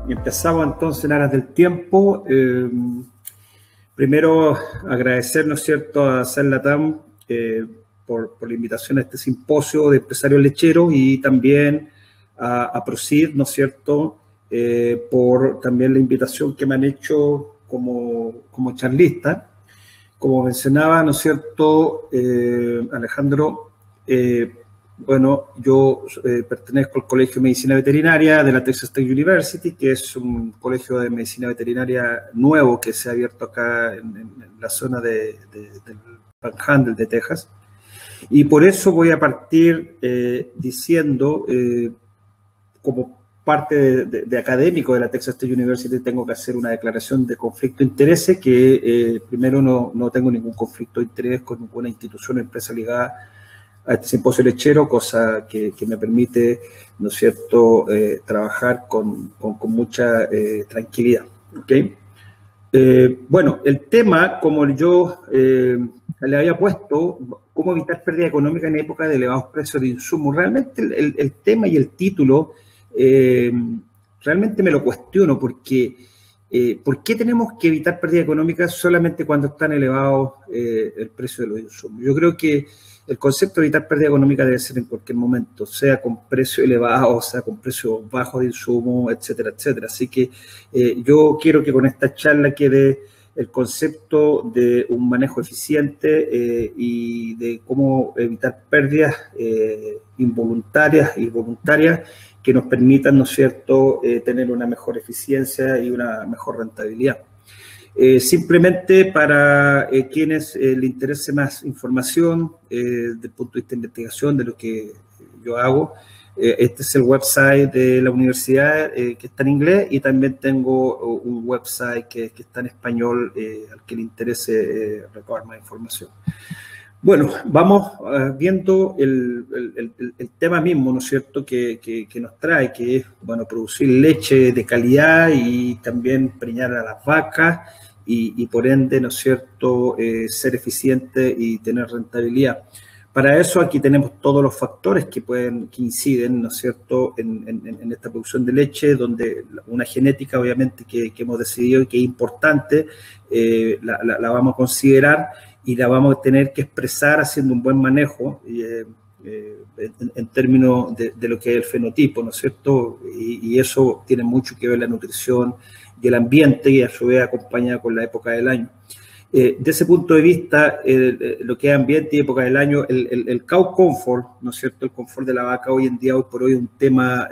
Empezamos entonces en aras del tiempo. Primero, agradecer, ¿no es cierto?, a SAER LATAM por la invitación a este simposio de empresarios lecheros y también a PROCID, ¿no es cierto?, por también la invitación que me han hecho como charlista. Como mencionaba, ¿no es cierto?, Alejandro, bueno, yo pertenezco al Colegio de Medicina Veterinaria de la Texas Tech University, que es un colegio de medicina veterinaria nuevo que se ha abierto acá en la zona del Panhandle de Texas. Y por eso voy a partir diciendo, como parte de académico de la Texas Tech University, tengo que hacer una declaración de conflicto de intereses, que primero no tengo ningún conflicto de interés con ninguna institución o empresa ligada a este simposio lechero, cosa que me permite, ¿no es cierto?, trabajar con mucha tranquilidad. ¿Okay? Bueno, el tema, como yo le había puesto, cómo evitar pérdida económica en época de elevados precios de insumos, realmente el tema y el título realmente me lo cuestiono, porque ¿por qué tenemos que evitar pérdida económica solamente cuando están elevados el precio de los insumos? Yo creo que el concepto de evitar pérdida económica debe ser en cualquier momento, sea con precio elevado, sea con precio bajo de insumos, etcétera, etcétera. Así que yo quiero que con esta charla quede el concepto de un manejo eficiente y de cómo evitar pérdidas involuntarias y voluntarias que nos permitan, ¿no es cierto?, tener una mejor eficiencia y una mejor rentabilidad. Simplemente para quienes le interese más información desde el punto de vista de investigación de lo que yo hago, este es el website de la universidad que está en inglés, y también tengo un website que está en español al que le interese recabar más información. Bueno, vamos viendo el tema mismo, ¿no es cierto?, que nos trae, que es, bueno, producir leche de calidad y también preñar a las vacas y por ende, ¿no es cierto?, ser eficiente y tener rentabilidad. Para eso aquí tenemos todos los factores que inciden, ¿no es cierto?, en esta producción de leche, donde una genética, obviamente, que hemos decidido y que es importante, la vamos a considerar y la vamos a tener que expresar haciendo un buen manejo en términos de lo que es el fenotipo, ¿no es cierto? Y eso tiene mucho que ver la nutrición y el ambiente, y a su vez acompaña con la época del año. De ese punto de vista, lo que es ambiente y época del año, el cow comfort, ¿no es cierto?, el confort de la vaca hoy en día, hoy por hoy, es un tema,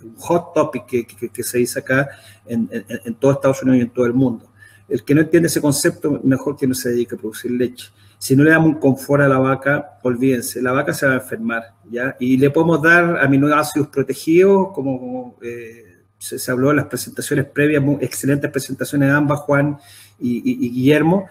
un hot topic que se dice acá en todo Estados Unidos y en todo el mundo. El que no entiende ese concepto, mejor que no se dedique a producir leche. Si no le damos un confort a la vaca, olvídense, la vaca se va a enfermar, ¿ya? Y le podemos dar aminoácidos protegidos, como se habló en las presentaciones previas, muy excelentes presentaciones de ambas, Juan y Guillermo.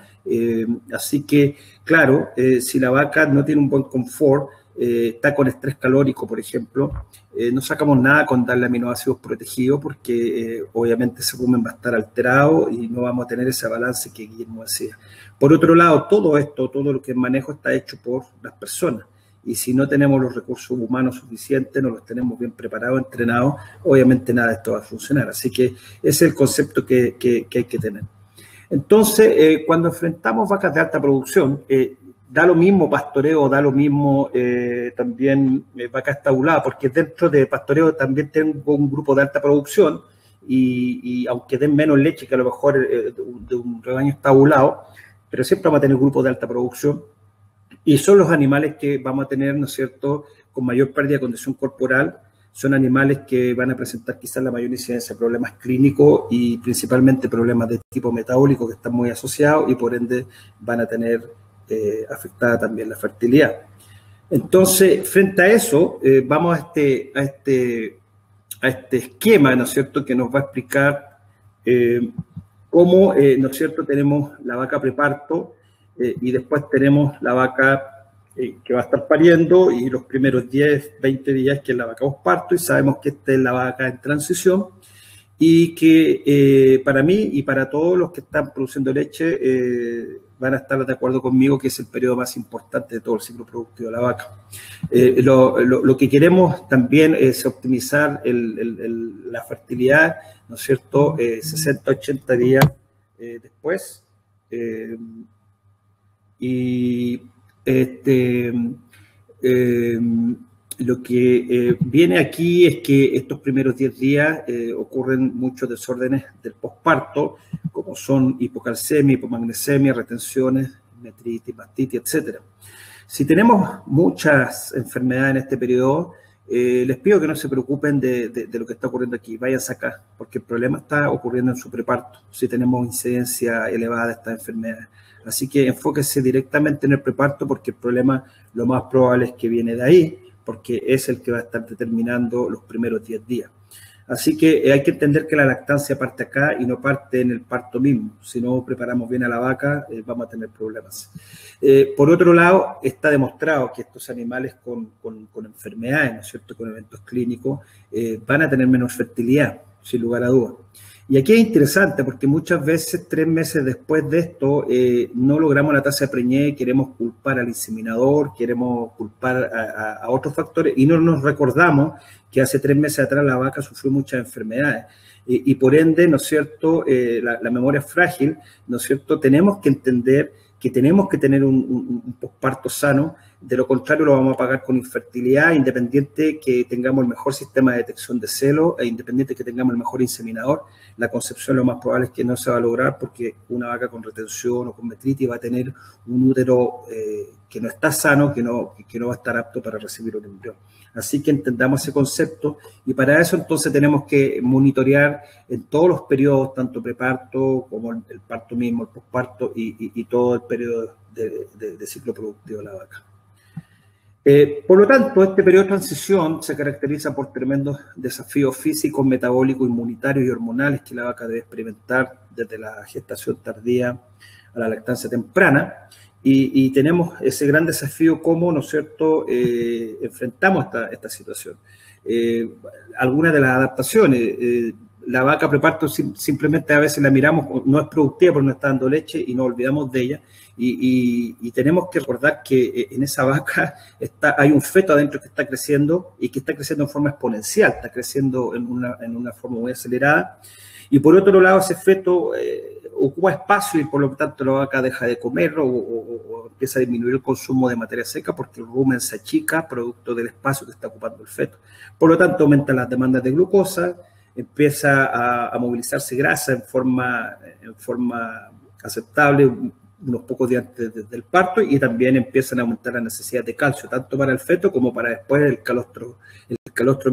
Así que, claro, si la vaca no tiene un buen confort, está con estrés calórico, por ejemplo, no sacamos nada con darle aminoácidos protegidos, porque obviamente ese volumen va a estar alterado y no vamos a tener ese balance que Guillermo decía. Por otro lado, todo lo que manejo está hecho por las personas, y si no tenemos los recursos humanos suficientes, no los tenemos bien preparados, entrenados, obviamente nada de esto va a funcionar. Así que ese es el concepto que hay que tener. Entonces, cuando enfrentamos vacas de alta producción, da lo mismo pastoreo, da lo mismo también vaca estabulada, porque dentro de pastoreo también tengo un grupo de alta producción, y aunque den menos leche que a lo mejor de un rebaño estabulado, pero siempre vamos a tener grupos de alta producción, y son los animales que vamos a tener, ¿no es cierto?, con mayor pérdida de condición corporal. Son animales que van a presentar quizás la mayor incidencia de problemas clínicos y principalmente problemas de tipo metabólico, que están muy asociados, y por ende van a tener afectada también la fertilidad. Entonces, frente a eso, vamos a este esquema, ¿no es cierto?, que nos va a explicar cómo, ¿no es cierto?, tenemos la vaca preparto y después tenemos la vaca que va a estar pariendo, y los primeros 10, 20 días que es la vaca posparto, y sabemos que esta es la vaca en transición, y que para mí y para todos los que están produciendo leche, van a estar de acuerdo conmigo que es el periodo más importante de todo el ciclo productivo de la vaca. Lo que queremos también es optimizar la fertilidad, ¿no es cierto?, 60, 80 días después. Lo que viene aquí es que estos primeros 10 días ocurren muchos desórdenes del posparto, como son hipocalcemia, hipomagnesemia, retenciones, metritis, mastitis, etc. Si tenemos muchas enfermedades en este periodo, les pido que no se preocupen de lo que está ocurriendo aquí, váyanse acá, porque el problema está ocurriendo en su preparto, si tenemos incidencia elevada de estas enfermedades. Así que enfóquese directamente en el preparto, porque el problema lo más probable es que viene de ahí, porque es el que va a estar determinando los primeros 10 días. Así que hay que entender que la lactancia parte acá y no parte en el parto mismo. Si no preparamos bien a la vaca, vamos a tener problemas. Por otro lado, está demostrado que estos animales con enfermedades, ¿no es cierto?, con eventos clínicos, van a tener menos fertilidad, sin lugar a dudas. Y aquí es interesante porque muchas veces 3 meses después de esto no logramos la tasa de preñez, queremos culpar al inseminador, queremos culpar a otros factores y no nos recordamos que hace 3 meses atrás la vaca sufrió muchas enfermedades. Y por ende, ¿no es cierto?, la memoria es frágil, ¿no es cierto?, tenemos que entender que tenemos que tener un posparto sano, de lo contrario lo vamos a pagar con infertilidad, independiente que tengamos el mejor sistema de detección de celo e independiente que tengamos el mejor inseminador. La concepción lo más probable es que no se va a lograr porque una vaca con retención o con metritis va a tener un útero que no está sano, que no va a estar apto para recibir un embrión. Así que entendamos ese concepto y para eso entonces tenemos que monitorear en todos los periodos, tanto preparto como el parto mismo, el posparto y todo el periodo de ciclo productivo de la vaca. Por lo tanto, este periodo de transición se caracteriza por tremendos desafíos físicos, metabólicos, inmunitarios y hormonales que la vaca debe experimentar desde la gestación tardía a la lactancia temprana. Y tenemos ese gran desafío cómo, ¿no es cierto?, enfrentamos esta situación. Algunas de las adaptaciones, la vaca preparto simplemente a veces la miramos, no es productiva porque no está dando leche y nos olvidamos de ella. Y tenemos que recordar que en esa vaca hay un feto adentro que está creciendo y que está creciendo en forma exponencial, está creciendo en una forma muy acelerada. Y por otro lado, ese feto ocupa espacio y por lo tanto la vaca deja de comer o empieza a disminuir el consumo de materia seca porque el rumen se achica producto del espacio que está ocupando el feto. Por lo tanto, aumentan las demandas de glucosa, empieza a movilizarse grasa en forma aceptable unos pocos días antes del parto y también empiezan a aumentar la necesidad de calcio, tanto para el feto como para después el calostro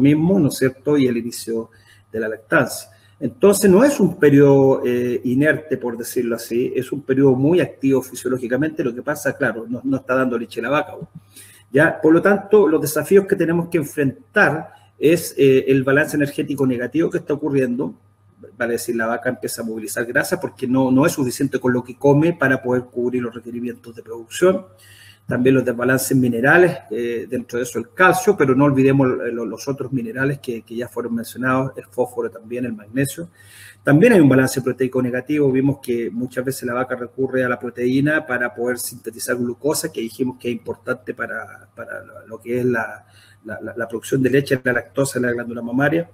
mismo, ¿no es cierto?, y el inicio de la lactancia. Entonces no es un periodo inerte, por decirlo así, es un periodo muy activo fisiológicamente. Lo que pasa, claro, no está dando leche la vaca, ¿ya? Por lo tanto, los desafíos que tenemos que enfrentar es el balance energético negativo que está ocurriendo. Vale decir, la vaca empieza a movilizar grasa porque no es suficiente con lo que come para poder cubrir los requerimientos de producción. También los desbalances minerales, dentro de eso el calcio, pero no olvidemos los otros minerales que ya fueron mencionados, el fósforo también, el magnesio. También hay un balance proteico negativo, vimos que muchas veces la vaca recurre a la proteína para poder sintetizar glucosa, que dijimos que es importante para lo que es la producción de leche, la lactosa en la glándula mamaria.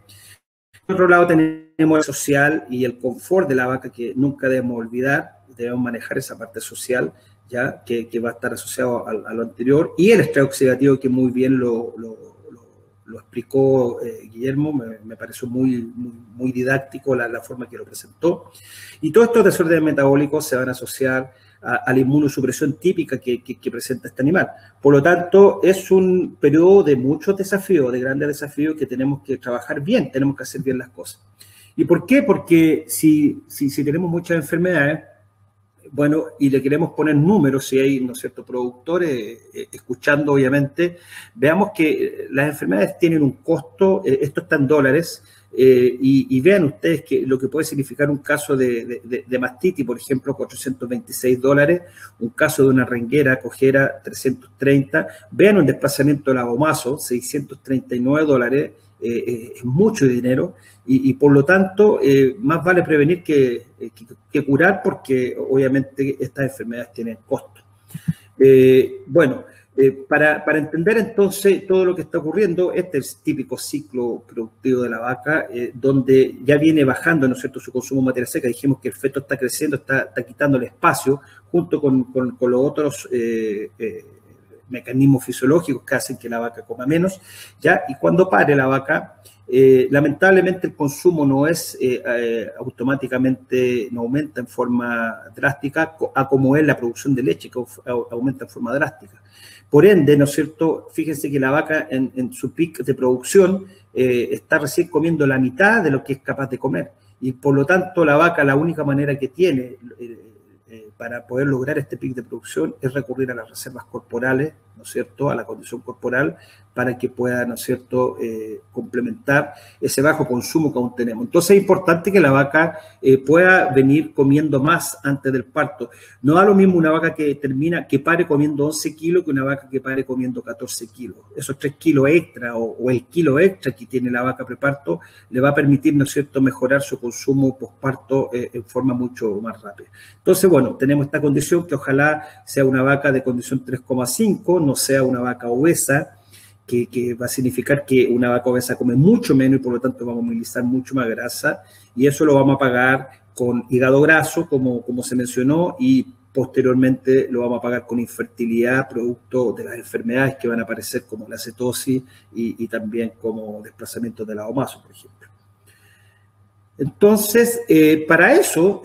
Por otro lado tenemos el social y el confort de la vaca que nunca debemos olvidar, debemos manejar esa parte social, ya que va a estar asociado a lo anterior, y el estrés oxidativo que muy bien lo explicó Guillermo, me pareció muy didáctico la forma que lo presentó. Y todos estos desórdenes metabólicos se van a asociar a la inmunosupresión típica que presenta este animal. Por lo tanto, es un periodo de muchos desafíos, de grandes desafíos que tenemos que trabajar bien, tenemos que hacer bien las cosas. ¿Y por qué? Porque si tenemos muchas enfermedades, bueno, y le queremos poner números, si hay, ¿no es cierto?, productores escuchando, obviamente, veamos que las enfermedades tienen un costo, esto está en dólares, y vean ustedes que lo que puede significar un caso de mastitis, por ejemplo, $426, un caso de una renguera cojera, 330, vean un desplazamiento de lagomazo, $639, es mucho dinero y por lo tanto más vale prevenir que curar, porque obviamente estas enfermedades tienen costos. Para entender entonces todo lo que está ocurriendo, este es el típico ciclo productivo de la vaca, donde ya viene bajando, ¿no es cierto?, su consumo de materia seca. Dijimos que el feto está creciendo, está quitando el espacio, junto con los otros mecanismos fisiológicos que hacen que la vaca coma menos, ¿ya? Y cuando pare la vaca, lamentablemente el consumo no es automáticamente, no aumenta en forma drástica a como es la producción de leche, que aumenta en forma drástica. Por ende, ¿no es cierto?, fíjense que la vaca en su pic de producción está recién comiendo la mitad de lo que es capaz de comer, y por lo tanto la vaca, la única manera que tiene para poder lograr este pic de producción es recurrir a las reservas corporales, ¿no es cierto?, a la condición corporal, para que pueda, ¿no es cierto?, complementar ese bajo consumo que aún tenemos. Entonces es importante que la vaca pueda venir comiendo más antes del parto. No da lo mismo una vaca que pare comiendo 11 kilos que una vaca que pare comiendo 14 kilos. Esos 3 kilos extra o el kilo extra que tiene la vaca preparto le va a permitir, ¿no es cierto?, mejorar su consumo posparto en forma mucho más rápida. Entonces, bueno, tenemos esta condición que ojalá sea una vaca de condición 3,5, no sea una vaca obesa, que va a significar que una vaca obesa come mucho menos y por lo tanto vamos a movilizar mucho más grasa, y eso lo vamos a pagar con hígado graso, como se mencionó, y posteriormente lo vamos a pagar con infertilidad, producto de las enfermedades que van a aparecer como la cetosis y también como desplazamiento de la omaso, por ejemplo. Entonces, para eso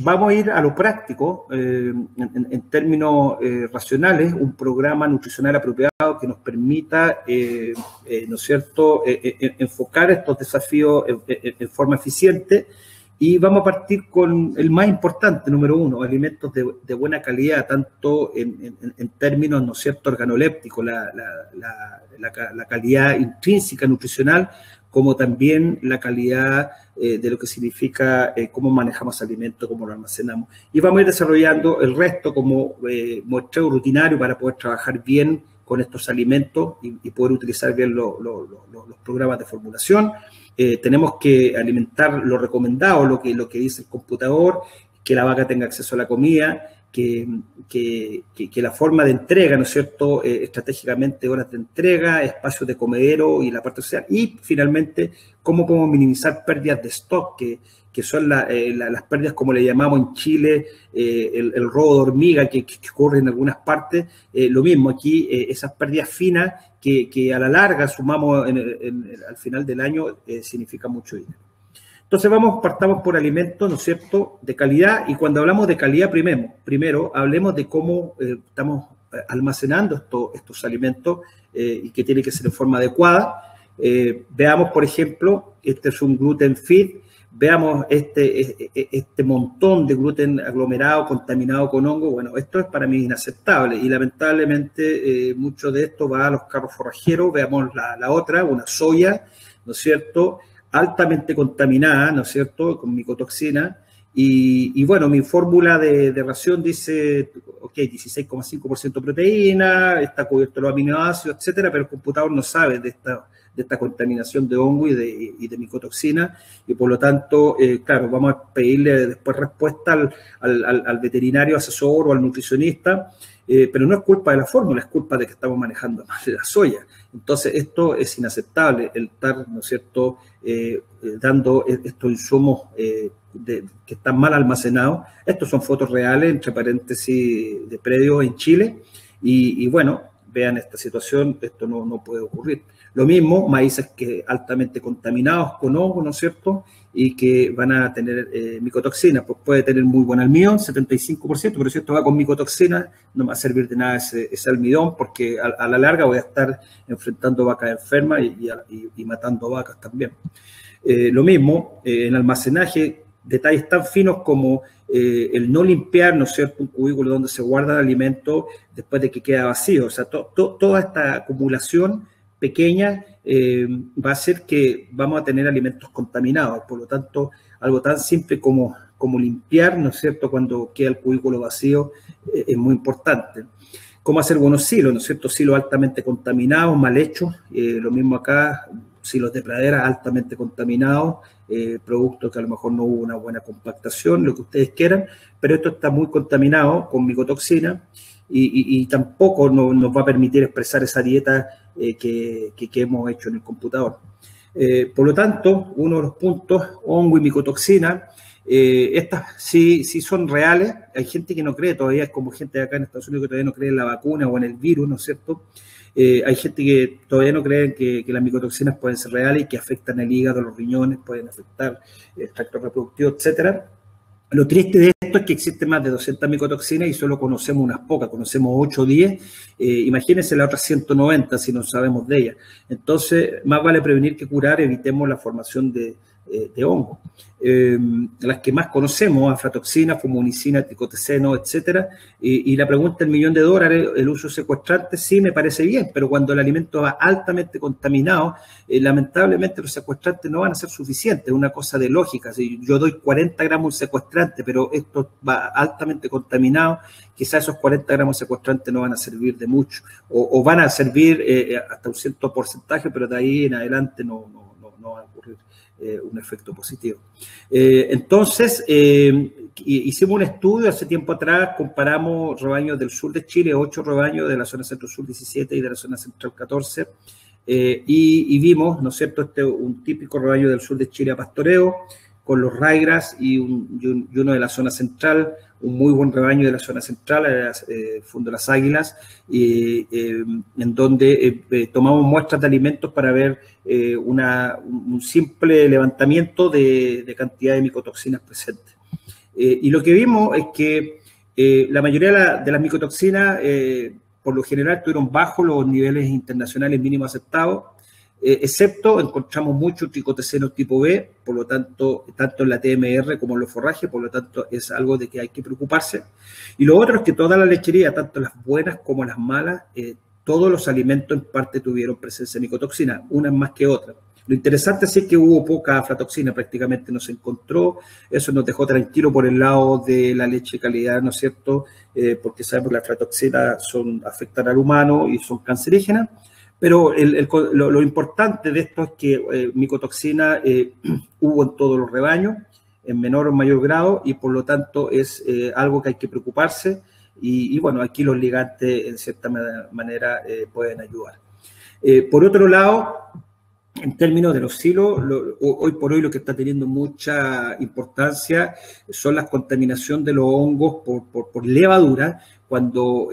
vamos a ir a lo práctico, en términos racionales, un programa nutricional apropiado que nos permita, ¿no es cierto?, enfocar estos desafíos en forma eficiente. Y vamos a partir con el más importante, número 1, alimentos de buena calidad, tanto en términos, ¿no es cierto?, organolépticos, la calidad intrínseca nutricional, como también la calidad de lo que significa cómo manejamos alimentos, cómo lo almacenamos. Y vamos a ir desarrollando el resto como muestreo rutinario para poder trabajar bien con estos alimentos y poder utilizar bien los programas de formulación. Tenemos que alimentar lo recomendado, lo que dice el computador, que la vaca tenga acceso a la comida, que la forma de entrega, ¿no es cierto?, estratégicamente horas de entrega, espacios de comedero y la parte social, y finalmente cómo podemos minimizar pérdidas de stock, que son las pérdidas, como le llamamos en Chile, el robo de hormiga que ocurre en algunas partes. Lo mismo aquí, esas pérdidas finas que a la larga sumamos al final del año, significa mucho dinero. Entonces partamos por alimentos, ¿no es cierto?, de calidad, y cuando hablamos de calidad, primero hablemos de cómo estamos almacenando estos alimentos y que tiene que ser en forma adecuada. Veamos, por ejemplo, este es un gluten feed, veamos este montón de gluten aglomerado, contaminado con hongo. Bueno, esto es para mí inaceptable y lamentablemente mucho de esto va a los carros forrajeros. Veamos la otra, una soya, ¿no es cierto?, altamente contaminada, ¿no es cierto?, con micotoxina, y bueno, mi fórmula de ración dice, ok, 16,5% proteína, está cubierto los aminoácidos, etcétera, pero el computador no sabe de esta contaminación de hongo y de micotoxina, y por lo tanto, claro, vamos a pedirle después respuesta al veterinario asesor o al nutricionista, pero no es culpa de la fórmula, es culpa de que estamos manejando mal la soya. Entonces, esto es inaceptable, el estar, ¿no es cierto?, dando estos insumos que están mal almacenados. Estos son fotos reales, entre paréntesis, de predios en Chile, y bueno, vean esta situación, esto no puede ocurrir. Lo mismo, maíces que altamente contaminados con hongo, ¿no es cierto?, y que van a tener micotoxinas. Pues puede tener muy buen almidón, 75%, pero si esto va con micotoxinas, no me va a servir de nada ese almidón, porque a la larga voy a estar enfrentando vacas enfermas y matando vacas también. Lo mismo, en almacenaje, detalles tan finos como el no limpiar, ¿no es cierto?, un cubículo donde se guarda el alimento después de que queda vacío. O sea, toda esta acumulación pequeña va a hacer que vamos a tener alimentos contaminados. Por lo tanto, algo tan simple como limpiar, ¿no es cierto?, cuando queda el cubículo vacío, es muy importante. Cómo hacer buenos silos, ¿no es cierto?, silos altamente contaminados, mal hechos. Lo mismo acá, silos de pradera altamente contaminados, producto que a lo mejor no hubo una buena compactación, lo que ustedes quieran, pero esto está muy contaminado con micotoxina y tampoco nos va a permitir expresar esa dieta que hemos hecho en el computador. Por lo tanto, uno de los puntos, hongo y micotoxina, estas sí son reales. Hay gente que no cree, todavía es como gente de acá en Estados Unidos que todavía no cree en la vacuna o en el virus, ¿no es cierto? Hay gente que todavía no cree que las micotoxinas pueden ser reales y que afectan el hígado, los riñones, pueden afectar el tracto reproductivo, etcétera. Lo triste de esto es que existen más de 200 micotoxinas y solo conocemos unas pocas, conocemos 8 o 10, imagínense las otras 190 si no sabemos de ellas. Entonces, más vale prevenir que curar, evitemos la formación de hongo. Las que más conocemos, aflatoxina, fumonicina, tricoteceno, etcétera, y la pregunta del $1.000.000, el uso secuestrante, sí me parece bien, pero cuando el alimento va altamente contaminado, lamentablemente los secuestrantes no van a ser suficientes, es una cosa de lógica. Si yo doy 40 gramos de secuestrante, pero esto va altamente contaminado, quizás esos 40 gramos de secuestrante no van a servir de mucho, o van a servir hasta un cierto porcentaje, pero de ahí en adelante no va a ocurrir un efecto positivo. Entonces, hicimos un estudio hace tiempo atrás, comparamos rebaños del sur de Chile, 8 rebaños, de la zona centro-sur 17 y de la zona central 14, y vimos, ¿no es cierto?, un típico rebaño del sur de Chile a pastoreo, con los raigras y uno de la zona central, un muy buen rebaño de la zona central, Fundo Las Águilas, en donde tomamos muestras de alimentos para ver un simple levantamiento de cantidad de micotoxinas presentes. Y lo que vimos es que la mayoría de las micotoxinas, por lo general, tuvieron bajos los niveles internacionales mínimos aceptados, excepto encontramos mucho tricoteceno tipo B, por lo tanto, tanto en la TMR como en los forrajes, por lo tanto es algo de que hay que preocuparse. Y lo otro es que toda la lechería, tanto las buenas como las malas, todos los alimentos en parte tuvieron presencia de micotoxina, unas más que otras. Lo interesante sí es que hubo poca aflatoxina, prácticamente no se encontró, eso nos dejó tranquilo por el lado de la leche de calidad, ¿no es cierto? Porque sabemos que las aflatoxinas afectan al humano y son cancerígenas. Pero lo importante de esto es que micotoxina hubo en todos los rebaños, en menor o mayor grado, y por lo tanto es algo que hay que preocuparse. Y bueno, aquí los ligantes en cierta manera pueden ayudar. Por otro lado, en términos de los silos, hoy por hoy lo que está teniendo mucha importancia son las contaminaciones de los hongos por levadura, cuando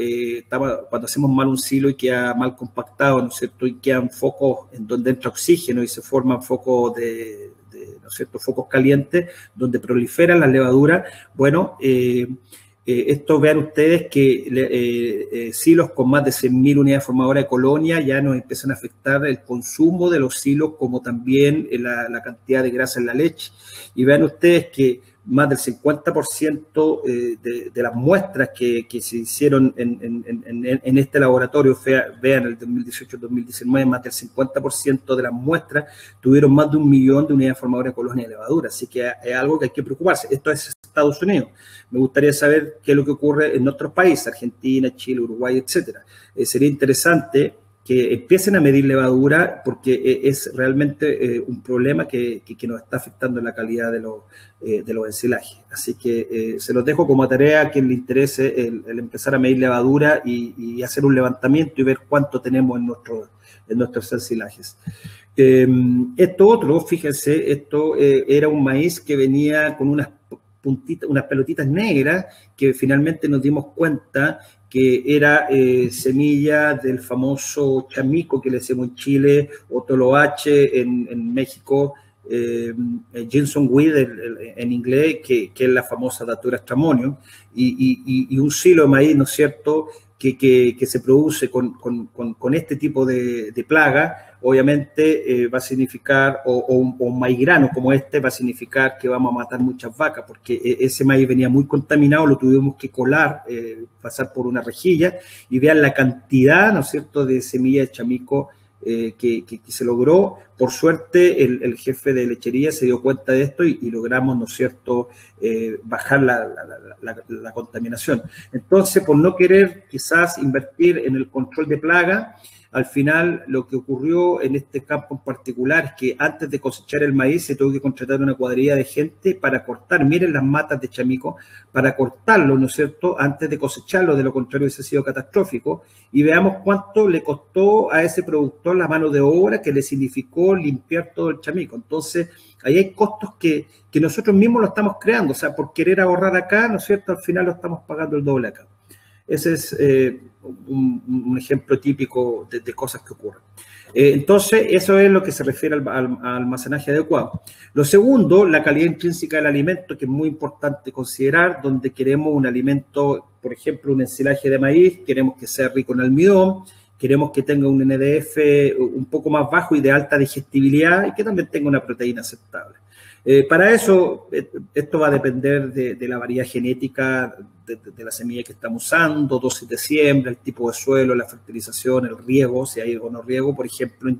hacemos mal un silo y queda mal compactado, ¿no es cierto? Y quedan focos en donde entra oxígeno y se forman focos ¿no es cierto?, focos calientes donde proliferan las levaduras. Bueno, esto vean ustedes que silos con más de 100.000 unidades formadoras de colonia ya nos empiezan a afectar el consumo de los silos, como también la cantidad de grasa en la leche. Y vean ustedes que más del 50% de las muestras que se hicieron en este laboratorio, vean el 2018-2019, más del 50% de las muestras tuvieron más de 1 millón de unidades formadoras de colonia de levadura. Así que es algo que hay que preocuparse. Esto es Estados Unidos. Me gustaría saber qué es lo que ocurre en otros países, Argentina, Chile, Uruguay, etcétera. Sería interesante que empiecen a medir levadura, porque es realmente un problema que nos está afectando la calidad de los ensilajes. Así que se los dejo como tarea a quien le interese el empezar a medir levadura y hacer un levantamiento y ver cuánto tenemos en nuestros ensilajes. Esto otro, fíjense, esto era un maíz que venía con unas pelotitas negras que finalmente nos dimos cuenta que era semilla del famoso chamico que le decimos en Chile, o toloache en México, Jenson Weed en inglés, que es la famosa Datura stramonium, y un silo de maíz, ¿no es cierto?, que se produce con este tipo de plaga, obviamente va a significar, o un maíz grano como este, va a significar que vamos a matar muchas vacas, porque ese maíz venía muy contaminado, lo tuvimos que colar, pasar por una rejilla, y vean la cantidad, ¿no es cierto?, de semilla de chamico que se logró. Por suerte, el jefe de lechería se dio cuenta de esto y logramos, ¿no es cierto?, bajar la contaminación. Entonces, por no querer quizás invertir en el control de plaga, al final lo que ocurrió en este campo en particular es que antes de cosechar el maíz se tuvo que contratar una cuadrilla de gente para cortar, miren las matas de chamico, para cortarlo, ¿no es cierto?, antes de cosecharlo, de lo contrario hubiese sido catastrófico, y veamos cuánto le costó a ese productor la mano de obra que le significó limpiar todo el chamico. Entonces, ahí hay costos que nosotros mismos lo estamos creando, o sea, por querer ahorrar acá, ¿no es cierto?, al final lo estamos pagando el doble acá. Ese es un ejemplo típico de cosas que ocurren. Entonces, eso es lo que se refiere al almacenaje adecuado. Lo segundo, la calidad intrínseca del alimento, que es muy importante considerar, donde queremos un alimento, por ejemplo, un ensilaje de maíz, queremos que sea rico en almidón, queremos que tenga un NDF un poco más bajo y de alta digestibilidad y que también tenga una proteína aceptable. Para eso, esto va a depender de la variedad genética de la semilla que estamos usando, dosis de siembra, el tipo de suelo, la fertilización, el riego, si hay o no riego. Por ejemplo,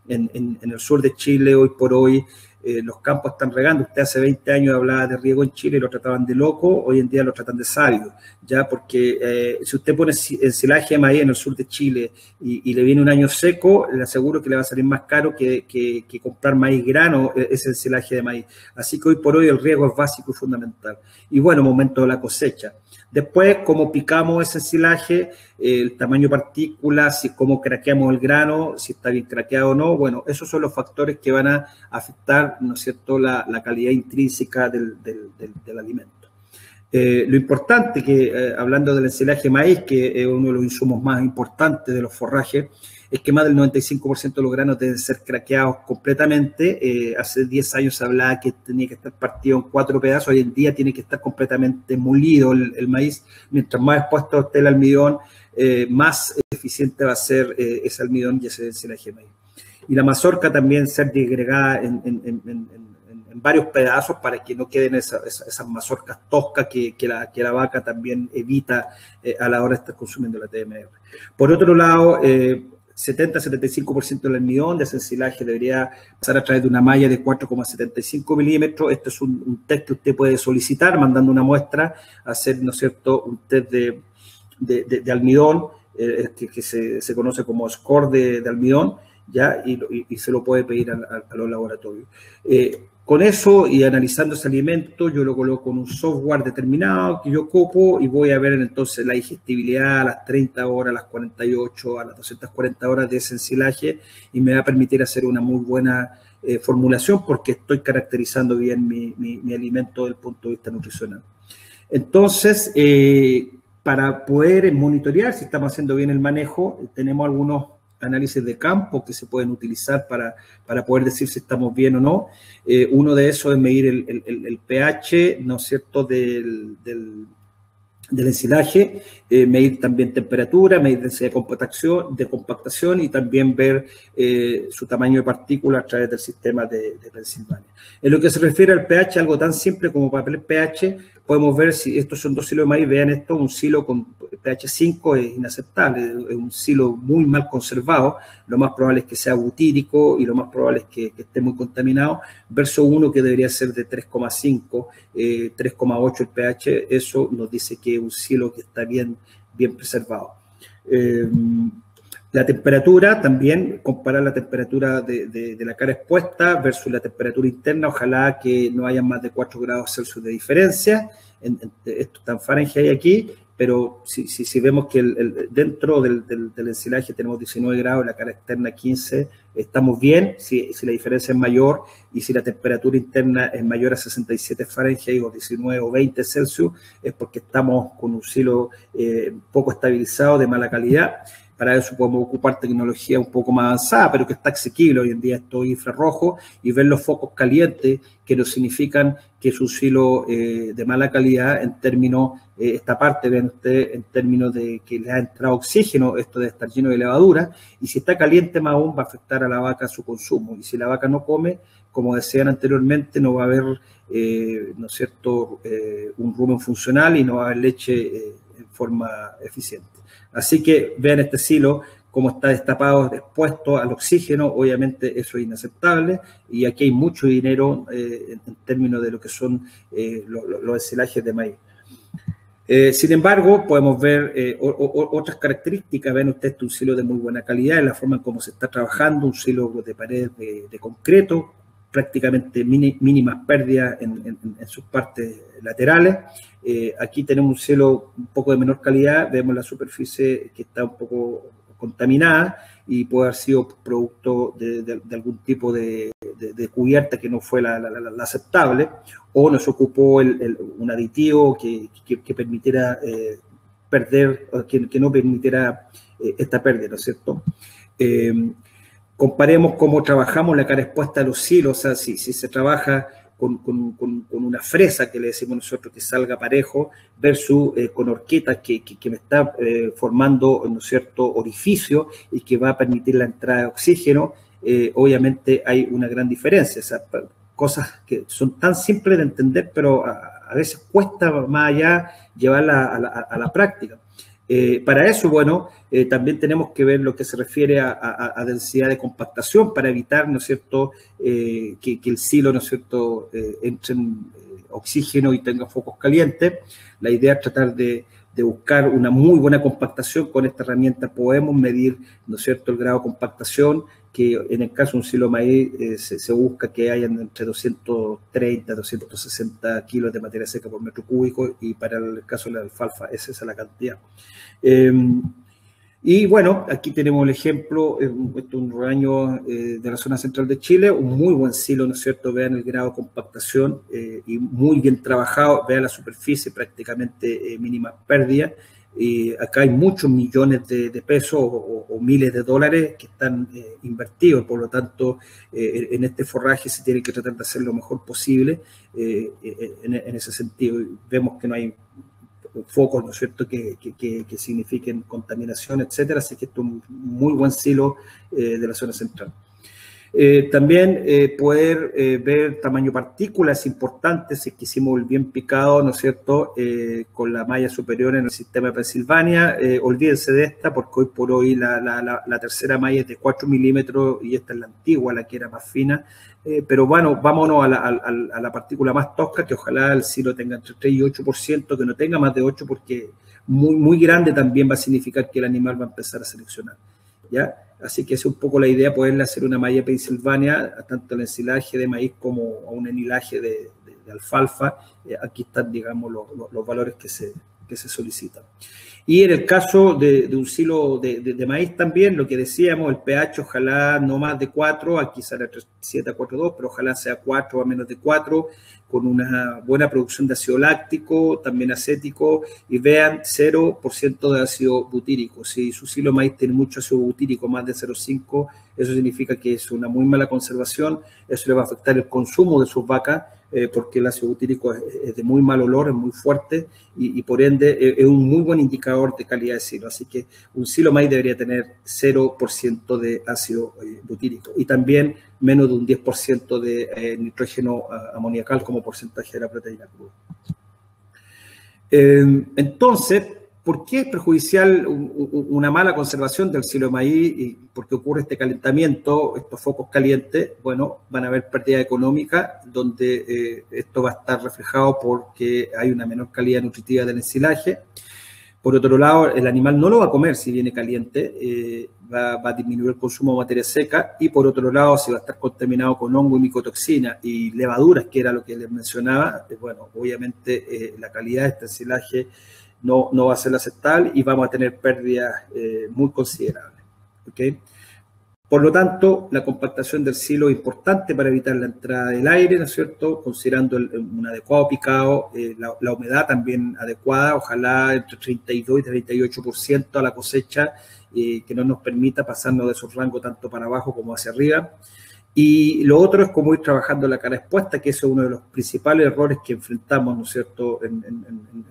en el sur de Chile, hoy por hoy, los campos están regando. Usted hace 20 años hablaba de riego en Chile y lo trataban de loco, hoy en día lo tratan de sabio, ¿ya? Porque si usted pone ensilaje de maíz en el sur de Chile y le viene un año seco, le aseguro que le va a salir más caro que comprar maíz grano, ese ensilaje de maíz. Así que hoy por hoy el riego es básico y fundamental. Y bueno, momento de la cosecha. Después, cómo picamos ese ensilaje, el tamaño partícula, cómo craqueamos el grano, si está bien craqueado o no. Bueno, esos son los factores que van a afectar, ¿no es cierto?, la calidad intrínseca del alimento. Lo importante que, hablando del ensilaje de maíz, que es uno de los insumos más importantes de los forrajes, es que más del 95% de los granos deben ser craqueados completamente. Hace 10 años se hablaba que tenía que estar partido en 4 pedazos, hoy en día tiene que estar completamente molido el maíz. Mientras más expuesto esté el almidón, más eficiente va a ser ese almidón y ese ensilaje de maíz. Y la mazorca también ser disgregada en varios pedazos para que no queden esas mazorcas toscas que la vaca también evita a la hora de estar consumiendo la TMR. Por otro lado, 70-75% del almidón de ese ensilaje debería pasar a través de una malla de 4,75 milímetros. Este es un test que usted puede solicitar mandando una muestra, hacer, ¿no es cierto?, un test de almidón, que se conoce como score de almidón, ¿ya? Y se lo puede pedir a los laboratorios. Con eso y analizando ese alimento, yo lo coloco en un software determinado que yo ocupo y voy a ver entonces la digestibilidad a las 30 horas, a las 48, a las 240 horas de ese ensilaje y me va a permitir hacer una muy buena formulación porque estoy caracterizando bien mi alimento desde el punto de vista nutricional. Entonces, para poder monitorear si estamos haciendo bien el manejo, tenemos algunos análisis de campo que se pueden utilizar para poder decir si estamos bien o no. Uno de esos es medir el pH, ¿no es cierto?, del ensilaje, medir también temperatura, medir densidad de compactación y también ver su tamaño de partícula a través del sistema de Pensilvania. En lo que se refiere al pH, algo tan simple como papel pH, podemos ver si estos son 2 silos de maíz. Vean esto, un silo con pH 5 es inaceptable, es un silo muy mal conservado, lo más probable es que sea butírico y lo más probable es que esté muy contaminado, versus uno que debería ser de 3,5, 3,8 el pH, eso nos dice que es un silo que está bien preservado. La temperatura también, comparar la temperatura de la cara expuesta versus la temperatura interna, ojalá que no haya más de 4 grados Celsius de diferencia, esto está en Fahrenheit aquí, pero si vemos que dentro del ensilaje tenemos 19 grados, la cara externa 15, estamos bien. Si la diferencia es mayor y si la temperatura interna es mayor a 67 Fahrenheit o 19 o 20 Celsius, es porque estamos con un silo poco estabilizado, de mala calidad. Para eso podemos ocupar tecnología un poco más avanzada, pero que está asequible hoy en día, esto infrarrojo, y ver los focos calientes, que nos significan que es un silo de mala calidad en términos, esta parte, vean ustedes, en términos de que le ha entrado oxígeno, esto de estar lleno de levadura, y si está caliente más aún va a afectar a la vaca su consumo, y si la vaca no come, como decían anteriormente, no va a haber, ¿no es cierto?, un rumen funcional y no va a haber leche en forma eficiente. Así que vean este silo, cómo está destapado, expuesto al oxígeno, obviamente eso es inaceptable, y aquí hay mucho dinero en términos de lo que son los ensilajes de maíz. Sin embargo, podemos ver otras características. Ven ustedes un silo de muy buena calidad en la forma en cómo se está trabajando, un silo de pared de concreto, prácticamente mínimas pérdidas en sus partes laterales. Aquí tenemos un silo un poco de menor calidad, vemos la superficie que está un poco contaminada y puede haber sido producto de algún tipo de cubierta que no fue la aceptable, o nos ocupó un aditivo que permitiera perder, que no permitiera esta pérdida, ¿no es cierto? Comparemos cómo trabajamos la cara expuesta de los silos, o sea, si se trabaja con una fresa, que le decimos nosotros, que salga parejo, versus con horquetas que me está formando, ¿no es cierto?, orificio y que va a permitir la entrada de oxígeno. Obviamente hay una gran diferencia, o sea, cosas que son tan simples de entender, pero a veces cuesta más allá llevarla a la práctica. Para eso, bueno, también tenemos que ver lo que se refiere a densidad de compactación para evitar, ¿no es cierto?, que el silo, ¿no es cierto?, entre en oxígeno y tenga focos calientes. La idea es tratar de buscar una muy buena compactación. Con esta herramienta podemos medir, ¿no es cierto?, el grado de compactación, que en el caso de un silo de maíz se busca que hayan entre 230 y 260 kilos de materia seca por metro cúbico, y para el caso de la alfalfa esa es la cantidad. Y bueno, aquí tenemos el ejemplo, esto es un rebaño de la zona central de Chile, un muy buen silo, ¿no es cierto? Vean el grado de compactación y muy bien trabajado, vean la superficie, prácticamente mínimas pérdidas. Acá hay muchos millones de pesos o miles de dólares que están invertidos, por lo tanto, en este forraje se tiene que tratar de hacer lo mejor posible en ese sentido. Vemos que no hay focos, ¿no es cierto?, que signifiquen contaminación, etcétera, así que esto es un muy buen silo de la zona central. También poder ver tamaño partículas es importante, si quisimos el bien picado, ¿no es cierto?, con la malla superior en el sistema de Pensilvania. Olvídense de esta, porque hoy por hoy la tercera malla es de 4 milímetros y esta es la antigua, la que era más fina. Pero bueno, vámonos a la partícula más tosca, que ojalá el silo tenga entre 3 y 8%, que no tenga más de 8%, porque muy grande también va a significar que el animal va a empezar a seleccionar, ¿ya? Así que esa es un poco la idea, poderle hacer una malla Pensilvania, tanto el ensilaje de maíz como a un enilaje de alfalfa. Aquí están, digamos, los valores que se solicitan. Y en el caso de un silo de maíz también, lo que decíamos, el pH ojalá no más de 4, aquí sale 7 a 4,2, pero ojalá sea 4 a menos de 4, con una buena producción de ácido láctico, también acético, y vean, 0% de ácido butírico. Si su silo de maíz tiene mucho ácido butírico, más de 0,5, eso significa que es una muy mala conservación, eso le va a afectar el consumo de sus vacas, porque el ácido butírico es de muy mal olor, es muy fuerte, y por ende es un muy buen indicador de calidad de silo. Así que un silo maíz debería tener 0% de ácido butírico, y también menos de un 10% de nitrógeno amoniacal como porcentaje de la proteína cruda. Entonces, ¿por qué es perjudicial una mala conservación del silo de maíz? ¿Y por qué ocurre este calentamiento, estos focos calientes? Bueno, van a haber pérdida económica, donde esto va a estar reflejado porque hay una menor calidad nutritiva del ensilaje. Por otro lado, el animal no lo va a comer si viene caliente, va a disminuir el consumo de materia seca, y por otro lado, si va a estar contaminado con hongo y micotoxina y levaduras, que era lo que les mencionaba, bueno, obviamente la calidad de este ensilaje no va a ser aceptable y vamos a tener pérdidas muy considerables, ¿okay? Por lo tanto, la compactación del silo es importante para evitar la entrada del aire, ¿no es cierto?, considerando un adecuado picado, la humedad también adecuada, ojalá entre 32 y 38% a la cosecha, que no nos permita pasarnos de esos rangos tanto para abajo como hacia arriba. Y lo otro es cómo ir trabajando la cara expuesta, que ese es uno de los principales errores que enfrentamos, ¿no es cierto?, en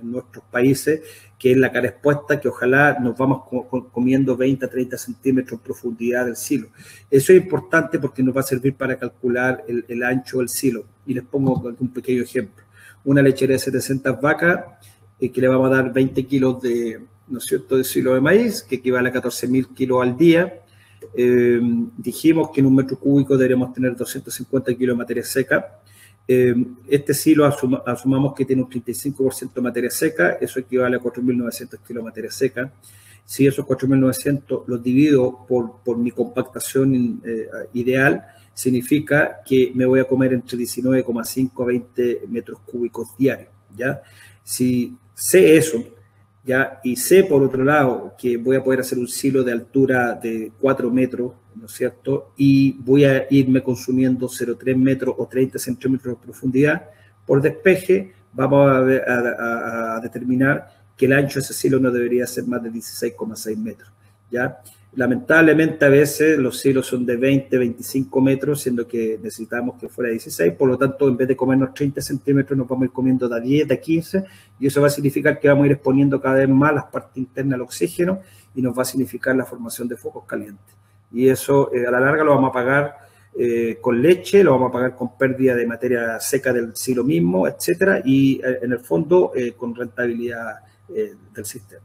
nuestros países, que es la cara expuesta, que ojalá nos vamos comiendo 20 a 30 centímetros en profundidad del silo. Eso es importante porque nos va a servir para calcular el ancho del silo. Y les pongo un pequeño ejemplo. Una lechera de 700 vacas, que le vamos a dar 20 kilos ¿no es cierto?, de silo de maíz, que equivale a 14.000 kilos al día. Dijimos que en un metro cúbico deberíamos tener 250 kilos de materia seca. Este silo asumamos que tiene un 35% de materia seca, eso equivale a 4.900 kilos de materia seca. Si esos 4.900 los divido por mi compactación ideal, significa que me voy a comer entre 19,5 a 20 metros cúbicos diarios, ¿ya? Si sé eso, ¿ya? Y sé, por otro lado, que voy a poder hacer un silo de altura de 4 metros, ¿no es cierto? Y voy a irme consumiendo 0,3 metros o 30 centímetros de profundidad por despeje, vamos a determinar que el ancho de ese silo no debería ser más de 16,6 metros, ¿ya? Lamentablemente a veces los silos son de 20, 25 metros, siendo que necesitamos que fuera 16, por lo tanto en vez de comernos 30 centímetros nos vamos a ir comiendo de 10, de 15, y eso va a significar que vamos a ir exponiendo cada vez más las partes internas al oxígeno y nos va a significar la formación de focos calientes. Y eso a la larga lo vamos a pagar con leche, lo vamos a pagar con pérdida de materia seca del silo mismo, etcétera, y en el fondo con rentabilidad del sistema.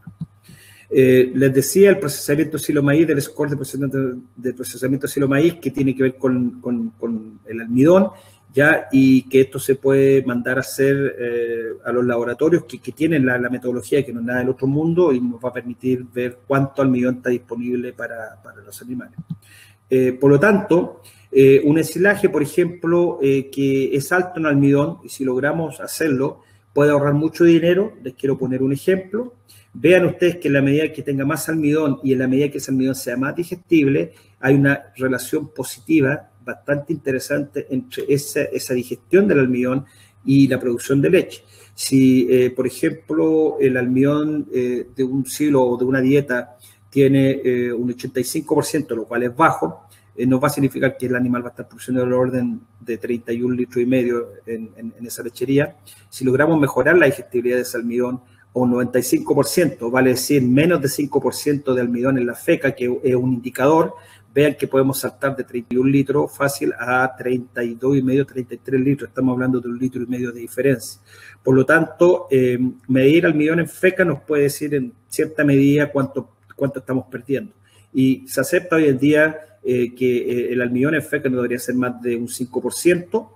Les decía el procesamiento silo maíz, del score de procesamiento silo maíz, que tiene que ver con el almidón, ¿ya? Y que esto se puede mandar a hacer a los laboratorios que tienen la metodología que no es nada del otro mundo y nos va a permitir ver cuánto almidón está disponible para los animales. Por lo tanto, un ensilaje, por ejemplo, que es alto en almidón, y si logramos hacerlo, puede ahorrar mucho dinero. Les quiero poner un ejemplo. Vean ustedes que en la medida que tenga más almidón y en la medida que ese almidón sea más digestible, hay una relación positiva bastante interesante entre esa digestión del almidón y la producción de leche. Si, por ejemplo, el almidón de un silo o de una dieta tiene un 85%, lo cual es bajo, nos va a significar que el animal va a estar produciendo el orden de 31 litros y medio en esa lechería. Si logramos mejorar la digestibilidad de ese almidón a un 95%, vale decir menos de 5% de almidón en la feca, que es un indicador, vean que podemos saltar de 31 litros fácil a 32,5, 33 litros. Estamos hablando de 1,5 litros de diferencia. Por lo tanto, medir almidón en feca nos puede decir en cierta medida cuánto estamos perdiendo. Y se acepta hoy en día que el almidón en feca no debería ser más de un 5%,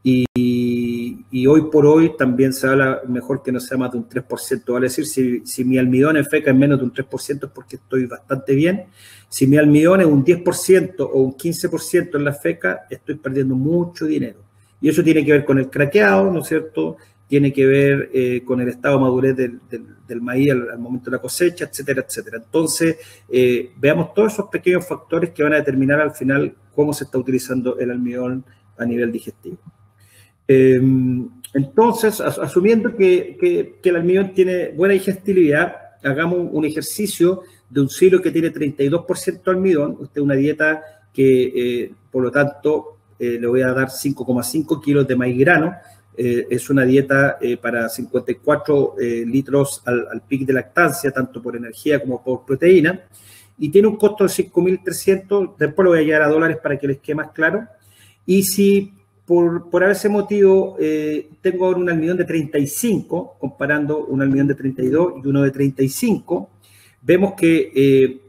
y hoy por hoy también se habla mejor que no sea más de un 3%. Vale decir, si mi almidón en feca es menos de un 3% es porque estoy bastante bien. Si mi almidón es un 10% o un 15% en la feca, estoy perdiendo mucho dinero. Y eso tiene que ver con el craqueado, ¿no es cierto? Tiene que ver con el estado de madurez del maíz al momento de la cosecha, etcétera, etcétera. Entonces, veamos todos esos pequeños factores que van a determinar al final cómo se está utilizando el almidón a nivel digestivo. Entonces, asumiendo que el almidón tiene buena digestibilidad, hagamos un ejercicio de un silo que tiene 32% almidón. Usted una dieta que, por lo tanto, le voy a dar 5,5 kilos de maíz grano. Es una dieta para 54 litros al pic de lactancia, tanto por energía como por proteína, y tiene un costo de 5.300, después lo voy a llevar a dólares para que les quede más claro. Y si por ese motivo tengo ahora un almidón de 35, comparando un almidón de 32 y uno de 35, vemos que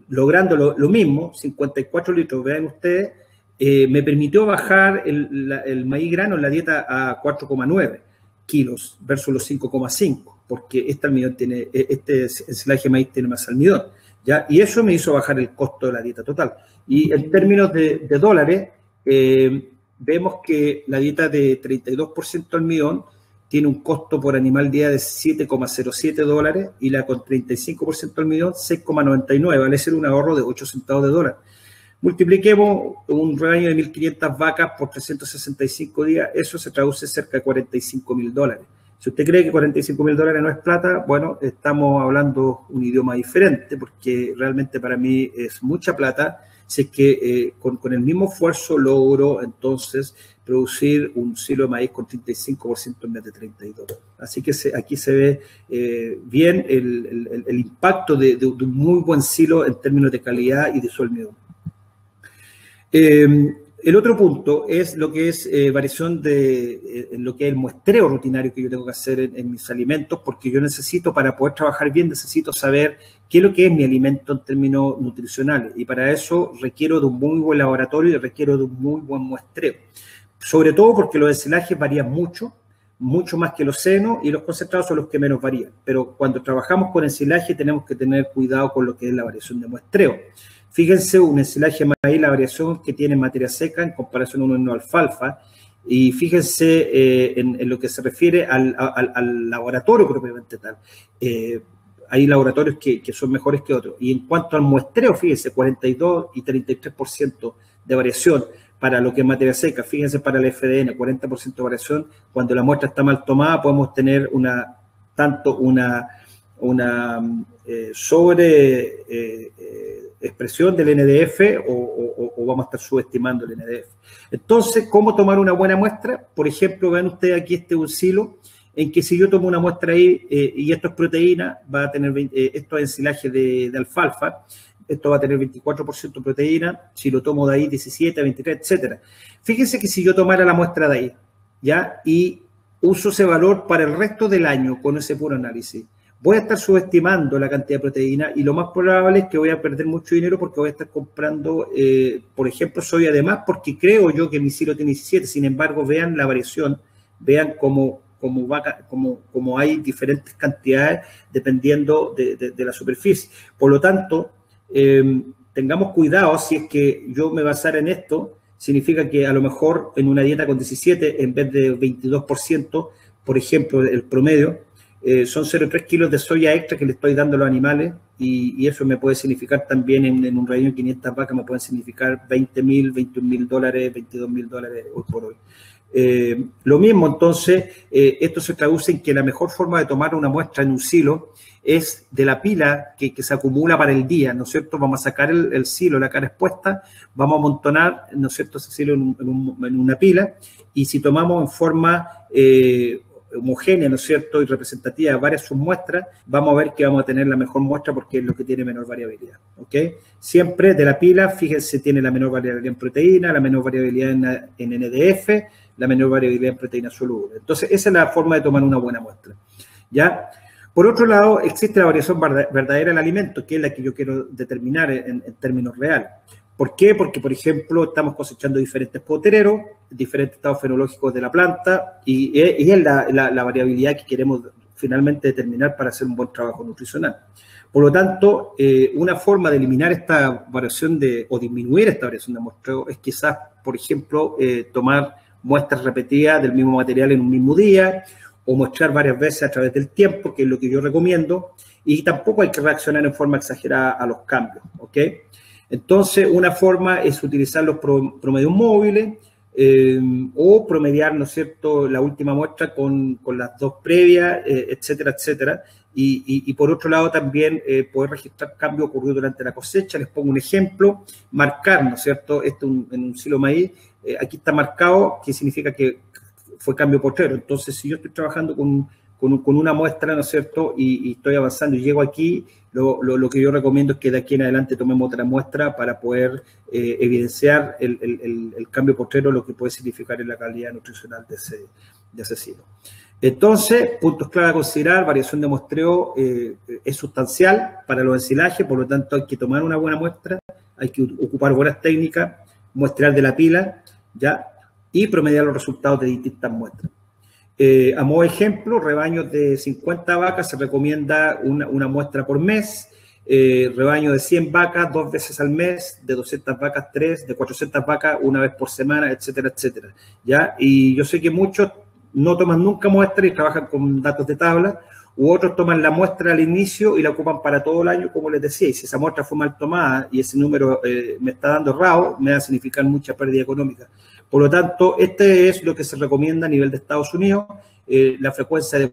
logrando lo mismo, 54 litros, vean ustedes, me permitió bajar el maíz grano en la dieta a 4,9 kilos versus los 5,5, porque este ensilaje de maíz tiene más almidón, ¿ya? Y eso me hizo bajar el costo de la dieta total. Y en términos de dólares, vemos que la dieta de 32% almidón tiene un costo por animal día de $7,07 y la con 35% almidón 6,99, vale ser un ahorro de 8 centavos de dólar. Multipliquemos un rebaño de 1.500 vacas por 365 días, eso se traduce cerca de $45.000. Si usted cree que $45.000 no es plata, bueno, estamos hablando un idioma diferente, porque realmente para mí es mucha plata, si es que con el mismo esfuerzo logro entonces producir un silo de maíz con 35% en vez de 32%. Así que aquí se ve bien el impacto de un muy buen silo en términos de calidad y de su almidón. El otro punto es lo que es variación en lo que es el muestreo rutinario que yo tengo que hacer en mis alimentos, porque yo necesito, para poder trabajar bien, necesito saber qué es lo que es mi alimento en términos nutricionales, y para eso requiero de un muy buen laboratorio y requiero de un muy buen muestreo. sobre todo porque los ensilajes varían mucho más que los senos, y los concentrados son los que menos varían. Pero cuando trabajamos con ensilaje tenemos que tener cuidado con lo que es la variación de muestreo. Fíjense, un ensilaje de maíz, la variación que tiene en materia seca en comparación a una alfalfa, y fíjense en lo que se refiere al laboratorio propiamente tal. Hay laboratorios que son mejores que otros. Y en cuanto al muestreo, fíjense, 42 y 33% de variación para lo que es materia seca. Fíjense, para el FDN, 40% de variación. Cuando la muestra está mal tomada, podemos tener una expresión del NDF o vamos a estar subestimando el NDF. Entonces, ¿cómo tomar una buena muestra? Por ejemplo, vean ustedes aquí este uncilo, en que si yo tomo una muestra ahí, y esto es proteína, va a tener, esto es ensilaje de alfalfa, esto va a tener 24% proteína, si lo tomo de ahí 17, 23, etcétera. Fíjense que si yo tomara la muestra de ahí, ¿ya? Y uso ese valor para el resto del año con ese puro análisis, voy a estar subestimando la cantidad de proteína, y lo más probable es que voy a perder mucho dinero porque voy a estar comprando, por ejemplo, soya de más, porque creo yo que mi silo tiene 17. Sin embargo, vean la variación, vean cómo hay diferentes cantidades dependiendo de la superficie. Por lo tanto, tengamos cuidado. Si es que yo me basara en esto, significa que a lo mejor en una dieta con 17, en vez de 22%, por ejemplo, el promedio, son 0,3 kilos de soya extra que le estoy dando a los animales, y eso me puede significar también en un rebaño de 500 vacas, me pueden significar $20,000, $21,000, $22,000 hoy por hoy. Lo mismo, entonces, esto se traduce en que la mejor forma de tomar una muestra en un silo es de la pila que se acumula para el día, ¿no es cierto? Vamos a sacar el silo, la cara expuesta, vamos a amontonar, ¿no es cierto?, ese silo en una pila, y si tomamos en forma homogénea, ¿no es cierto?, y representativa varias submuestras, vamos a ver que vamos a tener la mejor muestra porque es lo que tiene menor variabilidad, ¿ok? Siempre de la pila, fíjense, tiene la menor variabilidad en proteína, la menor variabilidad en NDF, la menor variabilidad en proteína soluble. Entonces, esa es la forma de tomar una buena muestra, ¿ya? Por otro lado, existe la variación verdadera del alimento, que es la que yo quiero determinar en términos reales. ¿Por qué? Porque, por ejemplo, estamos cosechando diferentes potereros, diferentes estados fenológicos de la planta, y es la variabilidad que queremos finalmente determinar para hacer un buen trabajo nutricional. Por lo tanto, una forma de eliminar esta variación o disminuir esta variación de muestreo es quizás, por ejemplo, tomar muestras repetidas del mismo material en un mismo día, o muestrar varias veces a través del tiempo, que es lo que yo recomiendo, y tampoco hay que reaccionar en forma exagerada a los cambios, ¿ok? Entonces, una forma es utilizar los promedios móviles, o promediar, ¿no es cierto?, la última muestra con las dos previas, etcétera, etcétera. Y por otro lado también poder registrar cambios ocurridos durante la cosecha. Les pongo un ejemplo, marcar, ¿no es cierto?, esto en un silo maíz, aquí está marcado, que significa que fue cambio postrero. Entonces, si yo estoy trabajando con una muestra, ¿no es cierto?, y estoy avanzando y llego aquí, lo que yo recomiendo es que de aquí en adelante tomemos otra muestra para poder evidenciar el cambio postrero, lo que puede significar en la calidad nutricional de ese silo. Entonces, puntos clave a considerar: variación de muestreo es sustancial para los ensilajes, por lo tanto hay que tomar una buena muestra, hay que ocupar buenas técnicas, muestrear de la pila, ¿ya?, y promediar los resultados de distintas muestras. A modo de ejemplo, rebaños de 50 vacas se recomienda una muestra por mes, rebaño de 100 vacas 2 veces al mes, de 200 vacas 3, de 400 vacas 1 vez por semana, etcétera, etcétera, ¿ya? Y yo sé que muchos no toman nunca muestra y trabajan con datos de tabla, u otros toman la muestra al inicio y la ocupan para todo el año, como les decía, y si esa muestra fue mal tomada y ese número me está dando errado, me va a significar mucha pérdida económica. Por lo tanto, este es lo que se recomienda a nivel de Estados Unidos. La frecuencia de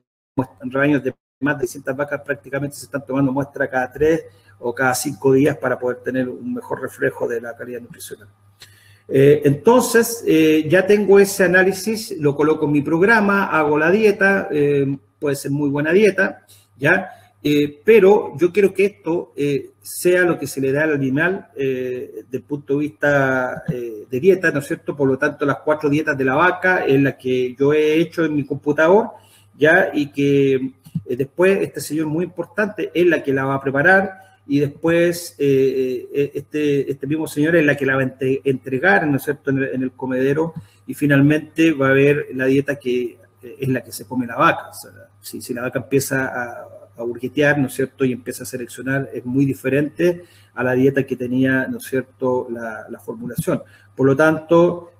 rebaños de más de 600 vacas prácticamente se están tomando muestra cada 3 o cada 5 días para poder tener un mejor reflejo de la calidad nutricional. Entonces, ya tengo ese análisis, lo coloco en mi programa, hago la dieta, puede ser muy buena dieta, ¿ya? Pero yo quiero que esto sea lo que se le da al animal desde el punto de vista de dieta, ¿no es cierto? Por lo tanto, las 4 dietas de la vaca es la que yo he hecho en mi computador, ¿ya? Y que después este señor muy importante es la que la va a preparar, y después este mismo señor es la que la va a entregar, ¿no es cierto?, en el comedero, y finalmente va a haber la dieta que es la que se come la vaca. O sea, si la vaca empieza a burguetear, ¿no es cierto?, y empieza a seleccionar, es muy diferente a la dieta que tenía, ¿no es cierto?, la formulación. Por lo tanto,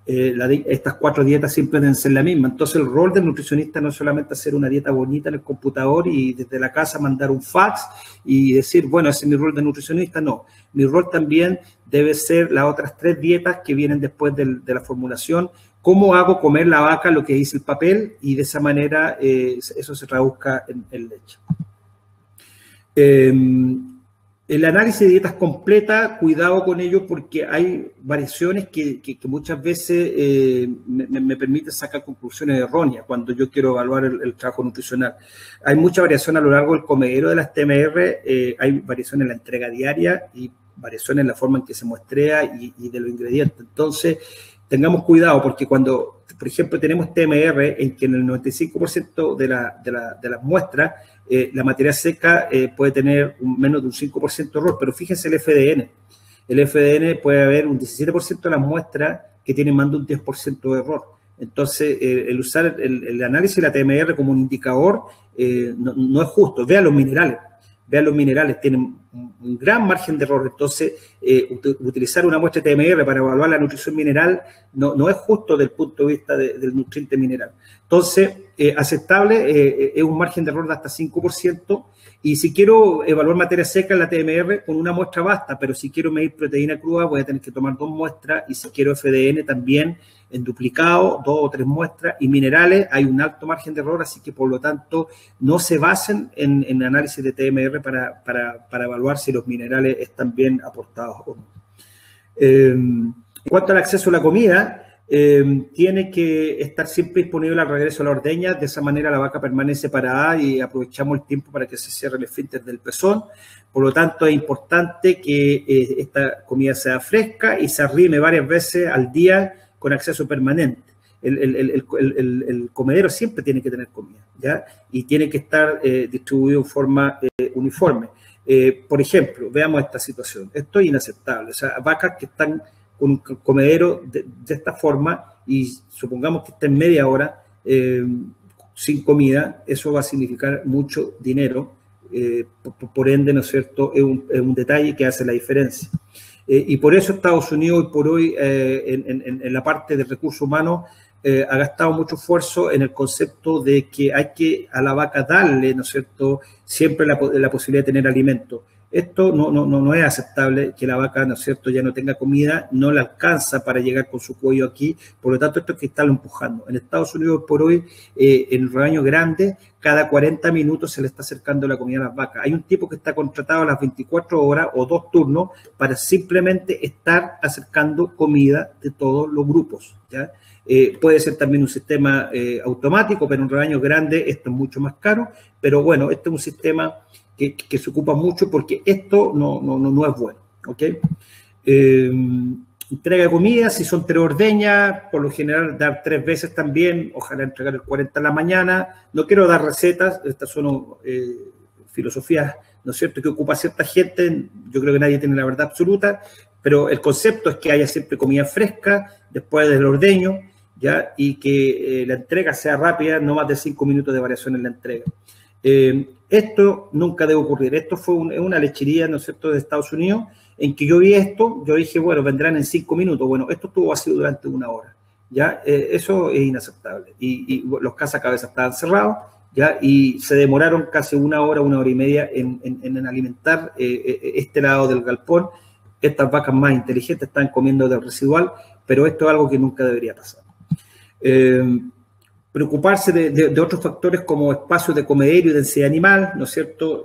estas 4 dietas siempre deben ser la misma. Entonces, el rol del nutricionista no es solamente hacer una dieta bonita en el computador y desde la casa mandar un fax y decir, bueno, ese es mi rol de nutricionista. No, mi rol también debe ser las otras 3 dietas que vienen después de la formulación. ¿Cómo hago comer la vaca lo que dice el papel? Y de esa manera eso se traduzca en leche. El análisis de dietas completa, cuidado con ello porque hay variaciones que muchas veces me permiten sacar conclusiones erróneas cuando yo quiero evaluar el trabajo nutricional. Hay mucha variación a lo largo del comedero de las TMR, hay variación en la entrega diaria y variación en la forma en que se muestrea y de los ingredientes. Entonces, tengamos cuidado porque cuando, por ejemplo, tenemos TMR en que en el 95% de las muestras la materia seca puede tener menos de un 5% de error, pero fíjense el FDN. El FDN puede haber un 17% de las muestras que tienen más de un 10% de error. Entonces, el usar el análisis de la TMR como un indicador no es justo. Vean los minerales. Vean los minerales, tienen un gran margen de error. Entonces, utilizar una muestra de TMR para evaluar la nutrición mineral no es justo desde el punto de vista del nutriente mineral. Entonces, aceptable es un margen de error de hasta 5%. Y si quiero evaluar materia seca en la TMR, con una muestra basta, pero si quiero medir proteína cruda, voy a tener que tomar 2 muestras. Y si quiero FDN también, en duplicado, 2 o 3 muestras. Y minerales, hay un alto margen de error, así que por lo tanto no se basen en análisis de TMR para evaluar si los minerales están bien aportados o no. En cuanto al acceso a la comida, tiene que estar siempre disponible al regreso a la ordeña. De esa manera la vaca permanece parada y aprovechamos el tiempo para que se cierre el esfínter del pezón. Por lo tanto, es importante que esta comida sea fresca y se arrime varias veces al día con acceso permanente. El comedero siempre tiene que tener comida, ¿ya? Y tiene que estar distribuido en forma uniforme. Por ejemplo, veamos esta situación. Esto es inaceptable. O sea, vacas que están con un comedero de esta forma y supongamos que estén media hora sin comida, eso va a significar mucho dinero. Por ende, ¿no es cierto?, es un detalle que hace la diferencia. Y por eso Estados Unidos hoy por hoy en la parte de recursos humanos ha gastado mucho esfuerzo en el concepto de que hay que a la vaca darle, ¿no es cierto?, siempre la posibilidad de tener alimento. Esto no es aceptable que la vaca, ¿no es cierto?, ya no tenga comida, no le alcanza para llegar con su cuello aquí, por lo tanto esto hay que estarlo empujando. En Estados Unidos por hoy, en el rebaño grande, cada 40 minutos se le está acercando la comida a las vacas. Hay un tipo que está contratado a las 24 horas o 2 turnos para simplemente estar acercando comida de todos los grupos, ¿ya? Puede ser también un sistema automático, pero en rebaños grandes esto es mucho más caro, pero bueno, este es un sistema que se ocupa mucho porque esto no es bueno, ¿ok? Entrega de comida, si son 3 ordeñas, por lo general dar 3 veces también, ojalá entregar el 40 en la mañana. No quiero dar recetas, estas son filosofías, ¿no es cierto?, que ocupa cierta gente, yo creo que nadie tiene la verdad absoluta, pero el concepto es que haya siempre comida fresca después del ordeño, ¿ya? Y que la entrega sea rápida, no más de 5 minutos de variación en la entrega. Esto nunca debe ocurrir. Esto fue una lechería, ¿no es cierto?, de Estados Unidos, en que yo vi esto, yo dije, bueno, vendrán en 5 minutos. Bueno, esto estuvo vacío durante 1 hora, ¿ya? Eso es inaceptable. Y los cazacabezas estaban cerrados, ¿ya? Y se demoraron casi 1 hora, 1 hora y media en alimentar este lado del galpón. Estas vacas más inteligentes están comiendo del residual, pero esto es algo que nunca debería pasar. Preocuparse de otros factores como espacio de comedero y densidad animal, ¿no es cierto?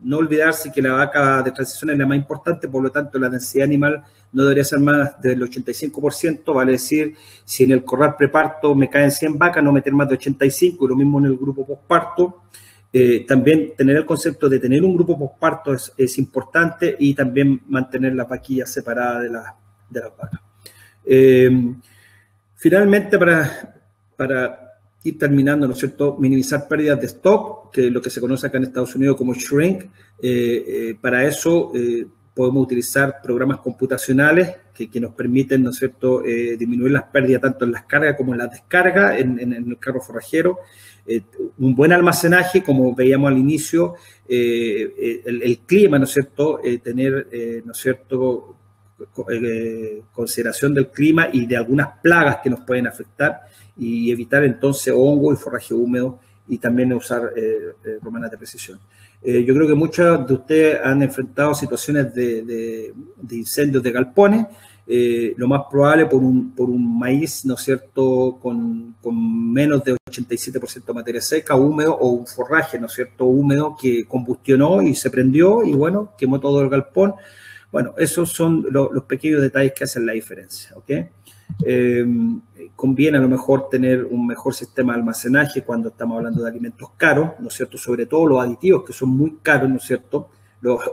No olvidarse que la vaca de transición es la más importante, por lo tanto la densidad animal no debería ser más del 85%, vale decir, si en el corral preparto me caen 100 vacas, no meter más de 85, y lo mismo en el grupo posparto. También tener el concepto de tener un grupo posparto es importante y también mantener las vaquillas separadas de las vacas. Finalmente, para ir terminando, ¿no es cierto?, minimizar pérdidas de stock, que es lo que se conoce acá en Estados Unidos como shrink. Para eso podemos utilizar programas computacionales que nos permiten, ¿no es cierto?, disminuir las pérdidas tanto en las cargas como en las descargas en el carro forrajero. Un buen almacenaje, como veíamos al inicio, el clima, ¿no es cierto?, tener, ¿no es cierto?, consideración del clima y de algunas plagas que nos pueden afectar y evitar entonces hongo y forraje húmedo y también usar romanas de precisión. Yo creo que muchos de ustedes han enfrentado situaciones de incendios de galpones, lo más probable por un maíz, ¿no es cierto?, con menos de 87% de materia seca, húmedo, o un forraje, ¿no es cierto?, húmedo que combustionó y se prendió y, bueno, quemó todo el galpón. Bueno, esos son los pequeños detalles que hacen la diferencia, ¿ok? Conviene a lo mejor tener un mejor sistema de almacenaje cuando estamos hablando de alimentos caros, ¿no es cierto? Sobre todo los aditivos, que son muy caros, ¿no es cierto?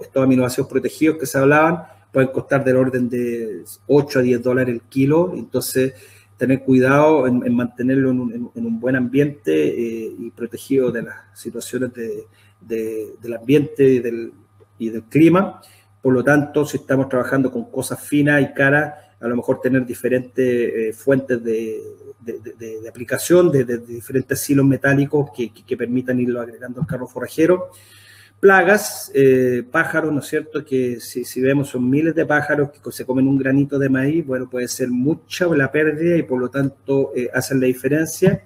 Estos aminoácidos protegidos que se hablaban pueden costar del orden de 8 a 10 dólares el kilo, entonces tener cuidado en mantenerlo en un buen ambiente y protegido de las situaciones del ambiente y del clima. Por lo tanto, si estamos trabajando con cosas finas y caras, a lo mejor tener diferentes fuentes de aplicación, de diferentes silos metálicos que permitan irlo agregando al carro forrajero. Plagas, pájaros, ¿no es cierto?, que si vemos son miles de pájaros que se comen un granito de maíz, bueno, puede ser mucha la pérdida y por lo tanto hacen la diferencia.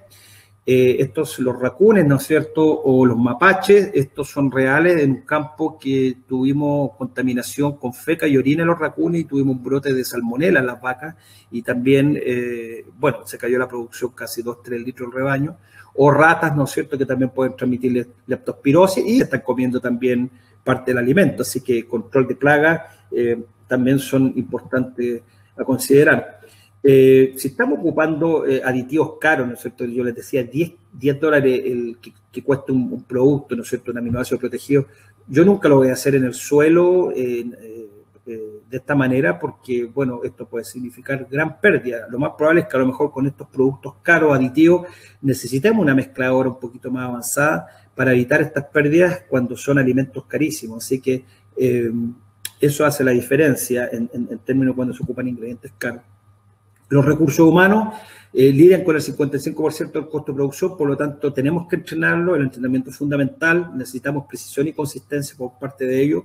Los racunes, ¿no es cierto?, o los mapaches, estos son reales en un campo que tuvimos contaminación con feca y orina en los racunes y tuvimos un brote de salmonela en las vacas y también, bueno, se cayó la producción casi 2-3 litros del rebaño, o ratas, ¿no es cierto?, que también pueden transmitir leptospirosis y están comiendo también parte del alimento, así que control de plagas también son importantes a considerar. Si estamos ocupando aditivos caros, ¿no es cierto? Yo les decía, 10 dólares que cuesta un producto, ¿no es cierto?, un aminoácido protegido. Yo nunca lo voy a hacer en el suelo de esta manera porque, bueno, esto puede significar gran pérdida. Lo más probable es que a lo mejor con estos productos caros, aditivos, necesitemos una mezcladora un poquito más avanzada para evitar estas pérdidas cuando son alimentos carísimos. Así que eso hace la diferencia en términos cuando se ocupan ingredientes caros. Los recursos humanos lidian con el 55% del costo de producción, por lo tanto tenemos que entrenarlo, el entrenamiento es fundamental, necesitamos precisión y consistencia por parte de ellos,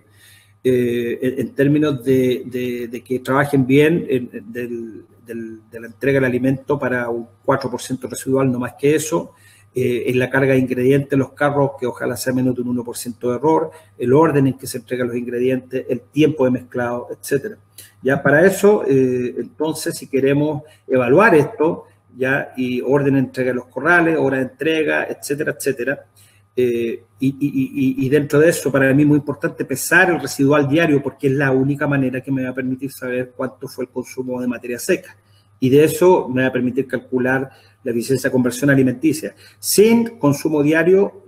en términos de que trabajen bien de la entrega del alimento para un 4% residual, no más que eso, en la carga de ingredientes en los carros, que ojalá sea menos de un 1% de error, el orden en que se entregan los ingredientes, el tiempo de mezclado, etcétera. Ya para eso, entonces, si queremos evaluar esto, ya, y orden de entrega de los corrales, hora de entrega, etcétera, etcétera, y dentro de eso, para mí es muy importante pesar el residual diario, porque es la única manera que me va a permitir saber cuánto fue el consumo de materia seca. Y de eso me va a permitir calcular la eficiencia de conversión alimenticia. Sin consumo diario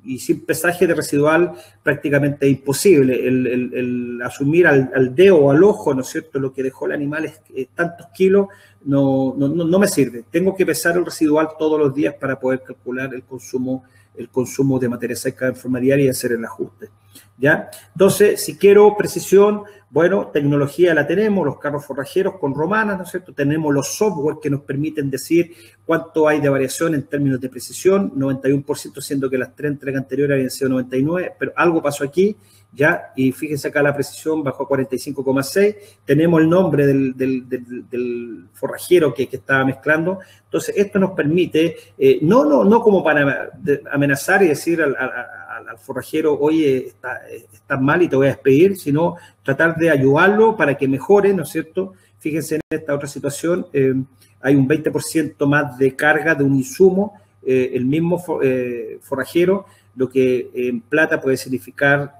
y sin pesaje de residual prácticamente es imposible. El asumir al dedo o al ojo, ¿no es cierto?, lo que dejó el animal es tantos kilos, no me sirve. Tengo que pesar el residual todos los días para poder calcular el consumo de materia seca en forma diaria y hacer el ajuste. ¿Ya? Entonces, si quiero precisión, bueno, tecnología la tenemos, los carros forrajeros con romanas, ¿no es cierto? Tenemos los software que nos permiten decir cuánto hay de variación en términos de precisión, 91%, siendo que las 3 entregas anteriores habían sido 99%, pero algo pasó aquí, ¿ya? Y fíjense acá la precisión bajó a 45,6%, tenemos el nombre del forrajero que estaba mezclando, entonces esto nos permite, no como para amenazar y decir al forrajero, oye, estás mal y te voy a despedir, sino tratar de ayudarlo para que mejore, ¿no es cierto? Fíjense en esta otra situación, hay un 20% más de carga de un insumo, el mismo forrajero, lo que en plata puede significar,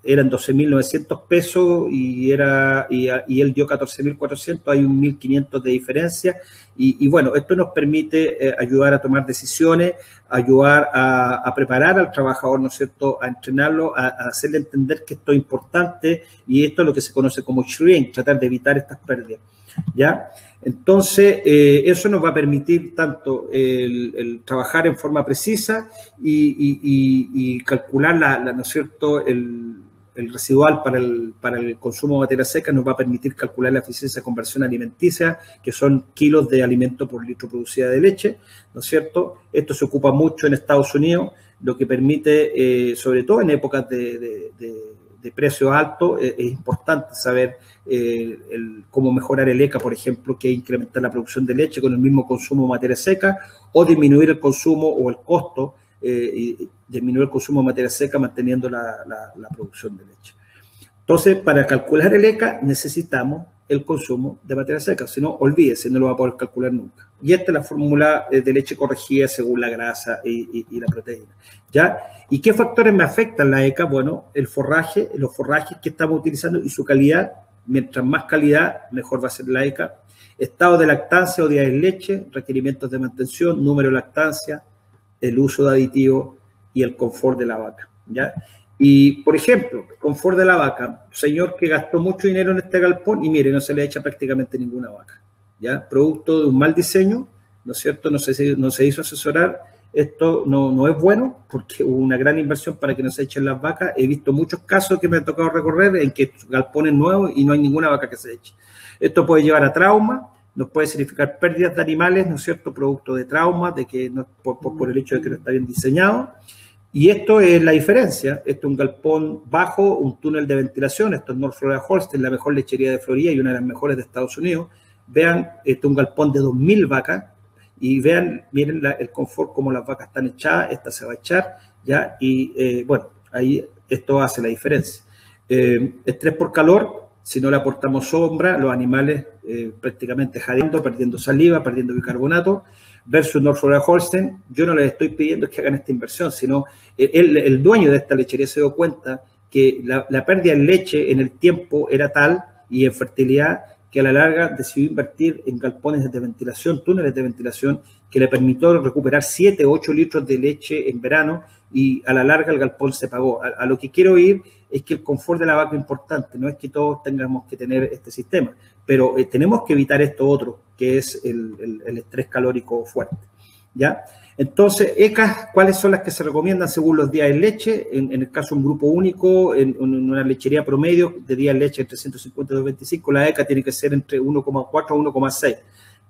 eran 12.900 pesos y él dio 14.400, hay un 1.500 de diferencia, y bueno, esto nos permite ayudar a tomar decisiones, ayudar a preparar al trabajador, ¿no es cierto?, a entrenarlo, a hacerle entender que esto es importante, y esto es lo que se conoce como shrink, tratar de evitar estas pérdidas, ¿ya? Entonces, eso nos va a permitir tanto el trabajar en forma precisa y calcular, ¿no es cierto?, el residual para el consumo de materia seca nos va a permitir calcular la eficiencia de conversión alimenticia, que son kilos de alimento por litro producida de leche, ¿no es cierto? Esto se ocupa mucho en Estados Unidos, lo que permite, sobre todo en épocas de precios altos, es importante saber cómo mejorar el ECA, por ejemplo, que es incrementar la producción de leche con el mismo consumo de materia seca, o disminuir el consumo o el costo, y disminuir el consumo de materia seca manteniendo la producción de leche. Entonces, para calcular el ECA necesitamos el consumo de materia seca, si no, olvídese, no lo va a poder calcular nunca. Y esta es la fórmula de leche corregida según la grasa y la proteína, ¿ya? ¿Y qué factores me afectan la ECA? Bueno, el forraje, los forrajes que estamos utilizando y su calidad. Mientras más calidad, mejor va a ser la ECA. Estado de lactancia o días de leche, requerimientos de mantención, número de lactancia, el uso de aditivos y el confort de la vaca, ¿ya? Y, por ejemplo, confort de la vaca, señor que gastó mucho dinero en este galpón y mire, no se le echa prácticamente ninguna vaca, ¿ya? Producto de un mal diseño, ¿no es cierto? No se hizo asesorar, esto no es bueno porque hubo una gran inversión para que no se echen las vacas. He visto muchos casos que me ha tocado recorrer en que galpones nuevos y no hay ninguna vaca que se eche. Esto puede llevar a trauma, nos puede significar pérdidas de animales, ¿no es cierto? Producto de trauma, de que no, por el hecho de que no está bien diseñado. Y esto es la diferencia. Esto es un galpón bajo, un túnel de ventilación. Esto es North Florida Holstein, la mejor lechería de Florida y una de las mejores de Estados Unidos. Vean, esto es un galpón de 2.000 vacas. Y vean, miren el confort, cómo las vacas están echadas. Esta se va a echar, ¿ya? Y bueno, ahí esto hace la diferencia. Estrés por calor. Si no le aportamos sombra, los animales prácticamente jadeando, perdiendo saliva, perdiendo bicarbonato, versus North Florida Holstein. Yo no les estoy pidiendo que hagan esta inversión, sino el dueño de esta lechería se dio cuenta que la pérdida en leche en el tiempo era tal y en fertilidad que a la larga decidió invertir en galpones de ventilación, túneles de ventilación, que le permitió recuperar 7 o 8 litros de leche en verano y a la larga el galpón se pagó. A lo que quiero ir es que el confort de la vaca es importante, no es que todos tengamos que tener este sistema, pero tenemos que evitar esto otro, que es el estrés calórico fuerte, ¿ya? Entonces, ECAs, ¿cuáles son las que se recomiendan según los días de leche? En el caso de un grupo único, en una lechería promedio de días de leche entre 150 y 225, la ECA tiene que ser entre 1,4 a 1,6,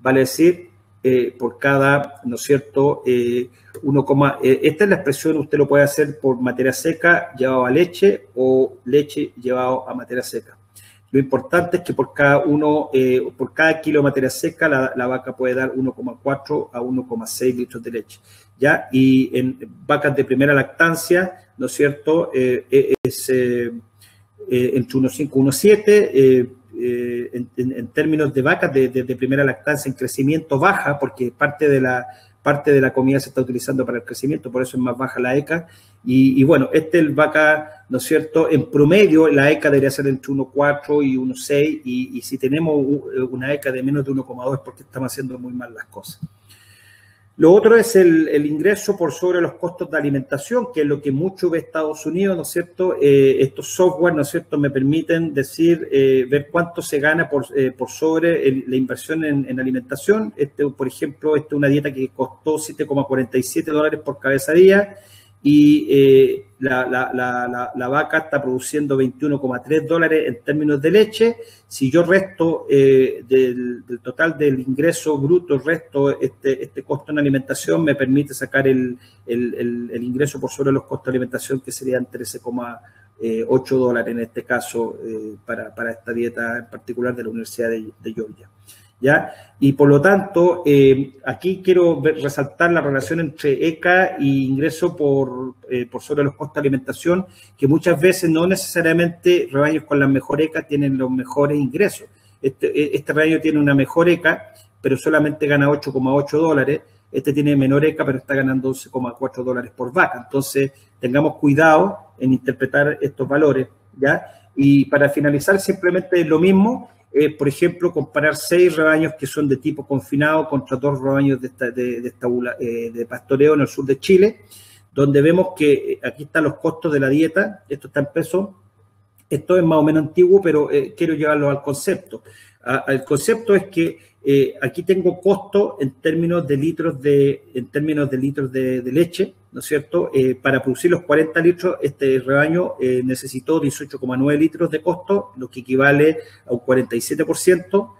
vale decir, por cada, ¿no es cierto? Esta es la expresión, usted lo puede hacer por materia seca llevado a leche o leche llevado a materia seca. Lo importante es que por cada kilo de materia seca, la vaca puede dar 1,4 a 1,6 litros de leche, ¿ya? Y en vacas de primera lactancia, ¿no es cierto? Es entre 1,5 y 1,7, en términos de vacas de primera lactancia en crecimiento baja, porque parte de la comida se está utilizando para el crecimiento, por eso es más baja la ECA. Y bueno, el vaca, ¿no es cierto? En promedio, la ECA debería ser entre 1,4 y 1,6, y si tenemos una ECA de menos de 1,2 es porque estamos haciendo muy mal las cosas. Lo otro es el ingreso por sobre los costos de alimentación, que es lo que mucho ve Estados Unidos, ¿no es cierto? Estos software, ¿no es cierto?, me permiten decir, ver cuánto se gana por sobre la inversión en alimentación. Por ejemplo, esta es una dieta que costó $7,47 por cabeza día y la vaca está produciendo $21,3 en términos de leche. Si yo resto del total del ingreso bruto, resto este costo en alimentación, me permite sacar el ingreso por sobre los costos de alimentación, que serían $13,8 en este caso para esta dieta en particular de la Universidad de Georgia, ¿ya? Y por lo tanto, aquí quiero resaltar la relación entre ECA y ingreso por sobre los costos de alimentación, que muchas veces no necesariamente rebaños con la mejor ECA tienen los mejores ingresos. Este rebaño tiene una mejor ECA, pero solamente gana $8,8. Este tiene menor ECA, pero está ganando $11,4 por vaca. Entonces, tengamos cuidado en interpretar estos valores, ¿ya? Y para finalizar, simplemente lo mismo. Por ejemplo, comparar 6 rebaños que son de tipo confinado contra 2 rebaños de pastoreo en el sur de Chile, donde vemos que aquí están los costos de la dieta. Esto está en pesos. Esto es más o menos antiguo, pero quiero llevarlo al concepto. El concepto es que aquí tengo costo en términos de litros de leche, ¿no es cierto? Para producir los 40 litros, este rebaño necesitó 18,9 litros de costo, lo que equivale a un 47%.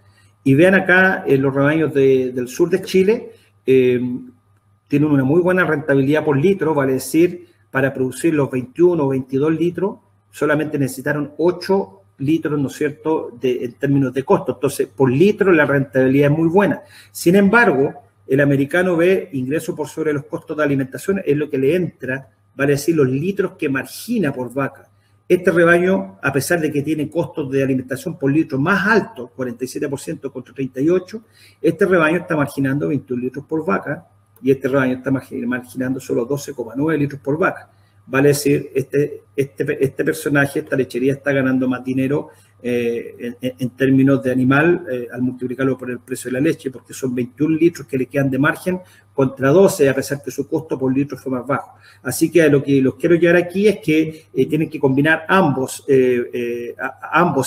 Y vean acá, los rebaños del sur de Chile tienen una muy buena rentabilidad por litro, vale decir, para producir los 21 o 22 litros, solamente necesitaron 8 litros, ¿no es cierto?, en términos de costo. Entonces, por litro la rentabilidad es muy buena. Sin embargo, el americano ve ingreso por sobre los costos de alimentación, es lo que le entra, vale decir, los litros que margina por vaca. Este rebaño, a pesar de que tiene costos de alimentación por litro más altos, 47% contra 38%, este rebaño está marginando 21 litros por vaca y este rebaño está marginando solo 12,9 litros por vaca. Vale decir, este personaje, esta lechería está ganando más dinero en términos de animal al multiplicarlo por el precio de la leche, porque son 21 litros que le quedan de margen contra 12, a pesar que su costo por litro fue más bajo. Así que lo que los quiero llevar aquí es que tienen que combinar ambos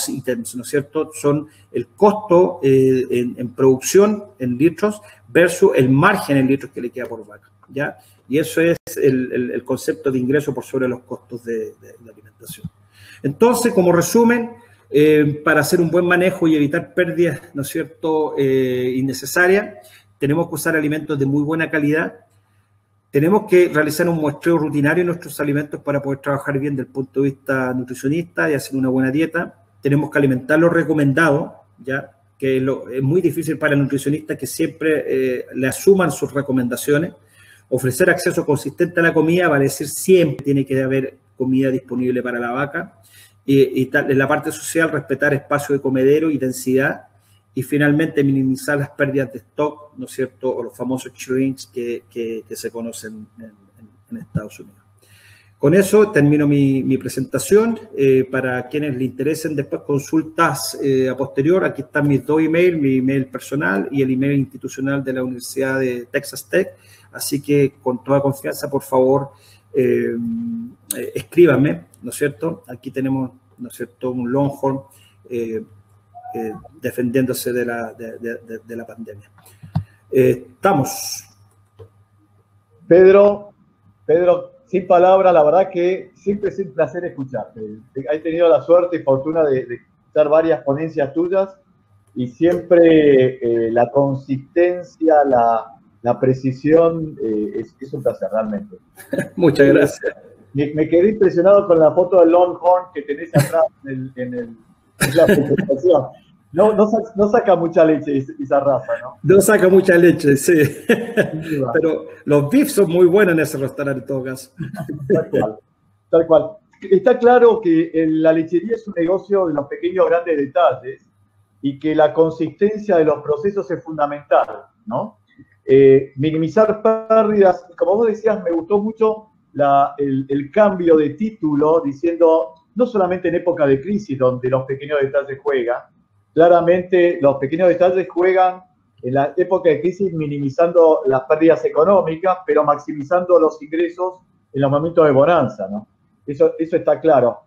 ítems, ¿no es cierto? Son el costo en producción en litros versus el margen en litros que le queda por vaca, ¿ya? Y eso es el concepto de ingreso por sobre los costos de alimentación. Entonces, como resumen, para hacer un buen manejo y evitar pérdidas, ¿no es cierto?, innecesarias, tenemos que usar alimentos de muy buena calidad. Tenemos que realizar un muestreo rutinario en nuestros alimentos para poder trabajar bien desde el punto de vista nutricionista y hacer una buena dieta. Tenemos que alimentar lo recomendado, ¿ya?, que es muy difícil para el nutricionista que siempre le asuman sus recomendaciones. Ofrecer acceso consistente a la comida, vale decir, siempre tiene que haber comida disponible para la vaca. En la parte social, respetar espacio de comedero y densidad. Y finalmente, minimizar las pérdidas de stock, ¿no es cierto?, o los famosos shrinks que se conocen en Estados Unidos. Con eso termino mi presentación. Para quienes le interesen después consultas a posterior, aquí están mis dos emails, mi email personal y el email institucional de la Universidad de Texas Tech. Así que con toda confianza, por favor, escríbanme, ¿no es cierto? Aquí tenemos, ¿no es cierto?, un Longhorn defendiéndose de la pandemia. Estamos. Pedro, sin palabras, la verdad que siempre es un placer escucharte. He tenido la suerte y fortuna de escuchar varias ponencias tuyas y siempre la consistencia, la precisión, es un placer realmente. Muchas gracias. Me quedé impresionado con la foto del Longhorn que tenés atrás en la presentación. No saca mucha leche esa raza, ¿no? No saca mucha leche, sí. Pero los beef son muy buenos en ese restaurante en todo caso. Tal cual. Está claro que la lechería es un negocio de los pequeños grandes detalles y que la consistencia de los procesos es fundamental, ¿no? Minimizar pérdidas, como vos decías, me gustó mucho el cambio de título diciendo no solamente en época de crisis donde los pequeños detalles juegan, claramente los pequeños detalles juegan en la época de crisis minimizando las pérdidas económicas, pero maximizando los ingresos en los momentos de bonanza, ¿no? Eso está claro.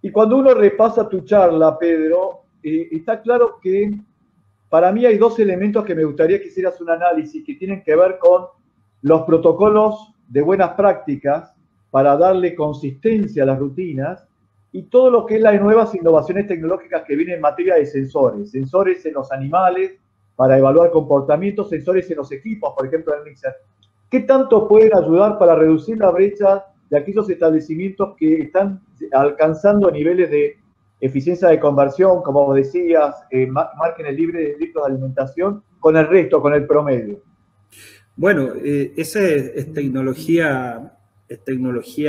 Y cuando uno repasa tu charla, Pedro, está claro que para mí hay dos elementos que me gustaría que hicieras un análisis que tienen que ver con los protocolos de buenas prácticas para darle consistencia a las rutinas y todo lo que es las nuevas innovaciones tecnológicas que vienen en materia de sensores en los animales para evaluar comportamientos, sensores en los equipos, por ejemplo, en el mixer. ¿Qué tanto pueden ayudar para reducir la brecha de aquellos establecimientos que están alcanzando niveles de eficiencia de conversión, como vos decías, márgenes libres de litros de alimentación, con el resto, con el promedio? Bueno, esa es tecnología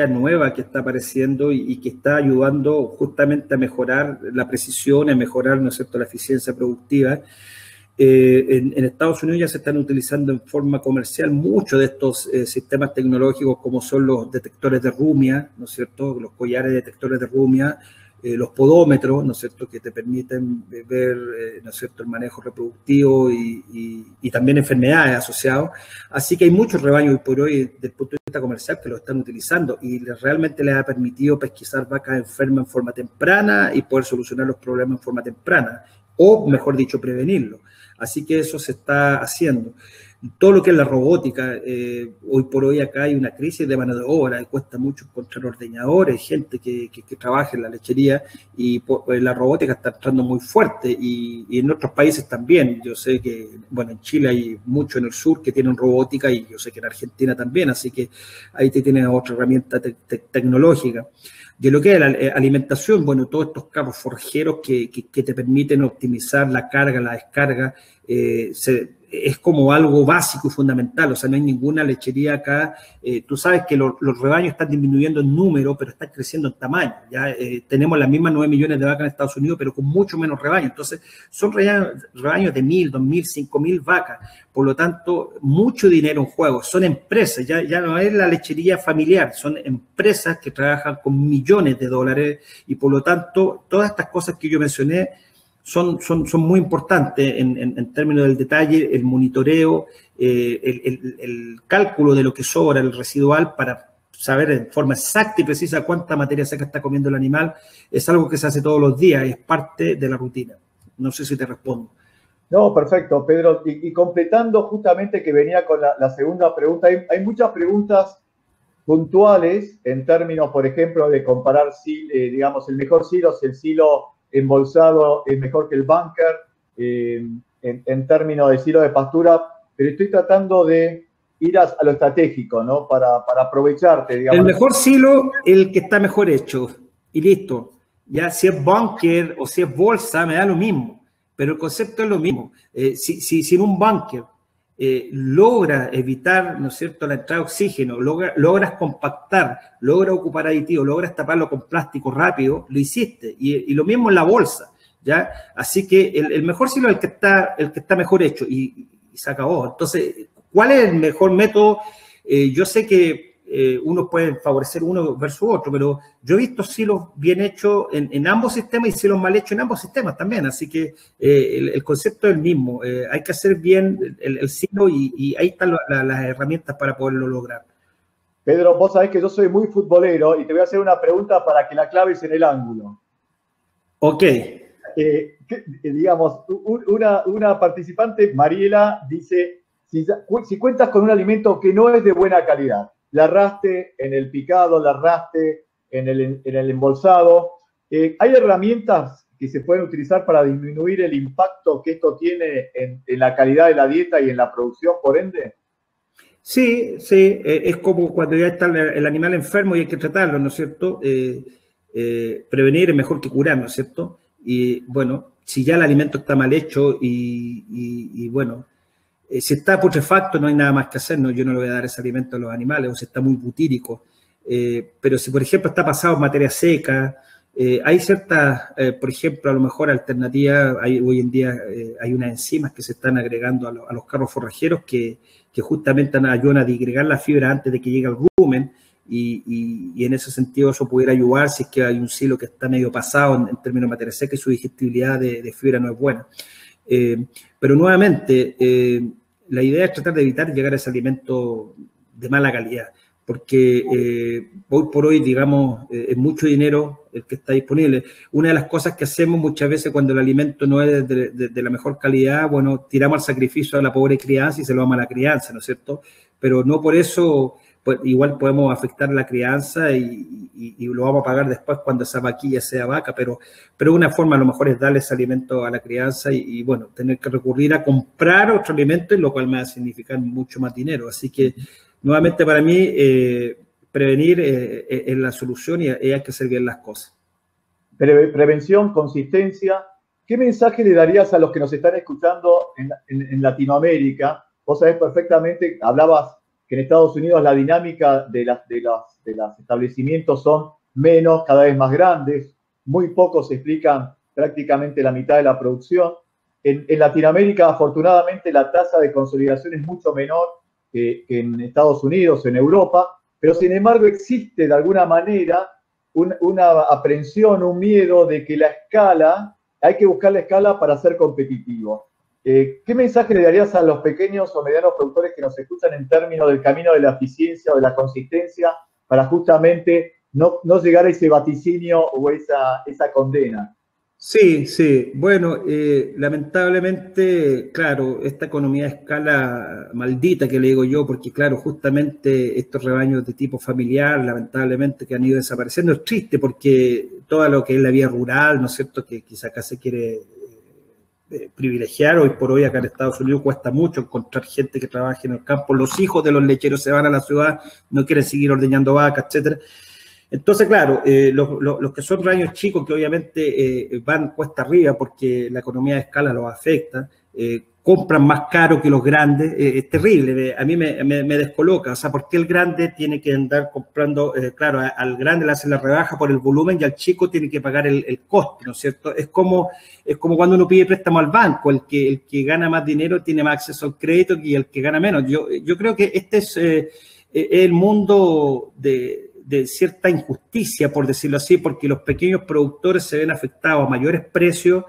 nueva que está apareciendo y que está ayudando justamente a mejorar la precisión, a mejorar, ¿no es cierto?, la eficiencia productiva. En Estados Unidos ya se están utilizando en forma comercial muchos de estos sistemas tecnológicos como son los detectores de rumia, ¿no es cierto?, los collares detectores de rumia, los podómetros, ¿no es cierto?, que te permiten ver, ¿no es cierto?, el manejo reproductivo y también enfermedades asociadas. Así que hay muchos rebaños hoy por hoy desde el punto de vista comercial que lo están utilizando y realmente les ha permitido pesquisar vacas enfermas en forma temprana y poder solucionar los problemas en forma temprana, o mejor dicho, prevenirlo. Así que eso se está haciendo. Todo lo que es la robótica, hoy por hoy acá hay una crisis de mano de obra, cuesta mucho encontrar ordeñadores, gente que trabaje en la lechería, y pues, la robótica está entrando muy fuerte, y en otros países también. Yo sé que, bueno, en Chile hay mucho en el sur que tienen robótica, y yo sé que en Argentina también, así que ahí te tienes otra herramienta tecnológica. De lo que es la alimentación, bueno, todos estos carros forjeros que te permiten optimizar la carga, la descarga, es como algo básico y fundamental. O sea, no hay ninguna lechería acá. Tú sabes que los rebaños están disminuyendo en número, pero están creciendo en tamaño. Ya tenemos las mismas 9 millones de vacas en Estados Unidos, pero con mucho menos rebaños. Entonces, son rebaños de 1.000, 2.000, 5.000 vacas. Por lo tanto, mucho dinero en juego. Son empresas, ya no es la lechería familiar, son empresas que trabajan con millones de dólares, y por lo tanto, todas estas cosas que yo mencioné son muy importantes en términos del detalle, el monitoreo, el cálculo de lo que sobra, el residual, para saber en forma exacta y precisa cuánta materia seca está comiendo el animal. Es algo que se hace todos los días, es parte de la rutina. No sé si te respondo. No, perfecto, Pedro. Y completando justamente que venía con la segunda pregunta, hay muchas preguntas puntuales en términos, por ejemplo, de comparar, digamos, el mejor silo, si el silo embolsado es mejor que el bunker, en términos de silo de pastura, pero estoy tratando de ir a lo estratégico, ¿no? Para aprovecharte, digamos. El mejor silo, el que está mejor hecho, y listo. Ya si es bunker o si es bolsa, me da lo mismo, pero el concepto es lo mismo. Si en un bunker logra evitar, ¿no es cierto?, la entrada de oxígeno, logras compactar, logras ocupar aditivos, logras taparlo con plástico rápido, lo hiciste. Y lo mismo en la bolsa, ¿ya? Así que el mejor silo es el que está mejor hecho, y se acabó. Entonces, ¿cuál es el mejor método? Yo sé que uno puede favorecer uno versus otro, pero yo he visto silos bien hechos en ambos sistemas y silos mal hechos en ambos sistemas también, así que el concepto es el mismo. Hay que hacer bien el silo, y ahí están las herramientas para poderlo lograr. Pedro, vos sabés que yo soy muy futbolero y te voy a hacer una pregunta para que la claves en el ángulo. Ok. Digamos, una participante, Mariela, dice, si cuentas con un alimento que no es de buena calidad, la erraste en el picado, la erraste en el embolsado, ¿hay herramientas que se pueden utilizar para disminuir el impacto que esto tiene en la calidad de la dieta y en la producción, por ende? Sí, es como cuando ya está el animal enfermo y hay que tratarlo, ¿no es cierto? Prevenir es mejor que curar, ¿no es cierto? Y bueno, si ya el alimento está mal hecho y bueno, si está putrefacto no hay nada más que hacer, ¿no? Yo no le voy a dar ese alimento a los animales, o si está muy butírico. Pero si, por ejemplo, está pasado en materia seca, hay ciertas, por ejemplo, a lo mejor alternativas, hoy en día hay unas enzimas que se están agregando a los carros forrajeros que justamente ayudan a digregar la fibra antes de que llegue al rumen, y en ese sentido eso pudiera ayudar si es que hay un silo que está medio pasado en términos de materia seca y su digestibilidad de fibra no es buena. Pero nuevamente, la idea es tratar de evitar llegar a ese alimento de mala calidad, porque hoy por hoy, digamos, es mucho dinero el que está disponible. Una de las cosas que hacemos muchas veces cuando el alimento no es de la mejor calidad, bueno, tiramos al sacrificio a la pobre crianza y se lo vamos a la crianza, ¿no es cierto? Pero no por eso, pues, igual podemos afectar la crianza y lo vamos a pagar después cuando esa vaquilla sea vaca, pero una forma a lo mejor es darle ese alimento a la crianza y bueno, tener que recurrir a comprar otro alimento, lo cual me va a significar mucho más dinero. Así que, nuevamente, para mí, prevenir es la solución y hay que hacer bien las cosas. Prevención, consistencia. ¿Qué mensaje le darías a los que nos están escuchando en Latinoamérica? Vos sabés perfectamente, hablabas que en Estados Unidos la dinámica de los establecimientos son menos, cada vez más grandes, muy pocos explican prácticamente la mitad de la producción. En Latinoamérica, afortunadamente, la tasa de consolidación es mucho menor que en Estados Unidos, en Europa, pero sin embargo existe de alguna manera una aprensión, un miedo de que la escala, hay que buscar la escala para ser competitivo. ¿Qué mensaje le darías a los pequeños o medianos productores que nos escuchan en términos del camino de la eficiencia o de la consistencia para justamente no llegar a ese vaticinio o esa condena? Sí, sí. Bueno, lamentablemente, claro, esta economía de escala maldita que le digo yo, porque claro, justamente estos rebaños de tipo familiar, lamentablemente que han ido desapareciendo, es triste porque todo lo que es la vida rural, ¿no es cierto?, que quizá acá se quiere privilegiar, hoy por hoy acá en Estados Unidos cuesta mucho encontrar gente que trabaje en el campo, los hijos de los lecheros se van a la ciudad, no quieren seguir ordeñando vacas, etcétera. Entonces, claro, los que son rebaños chicos, que obviamente van cuesta arriba porque la economía de escala los afecta, compran más caro que los grandes, es terrible, a mí me descoloca, o sea, ¿por qué el grande tiene que andar comprando, claro, al grande le hacen la rebaja por el volumen y al chico tiene que pagar el costo, ¿no es cierto? Es como cuando uno pide préstamo al banco, el que gana más dinero tiene más acceso al crédito y el que gana menos. Yo creo que este es el mundo de cierta injusticia, por decirlo así, porque los pequeños productores se ven afectados a mayores precios,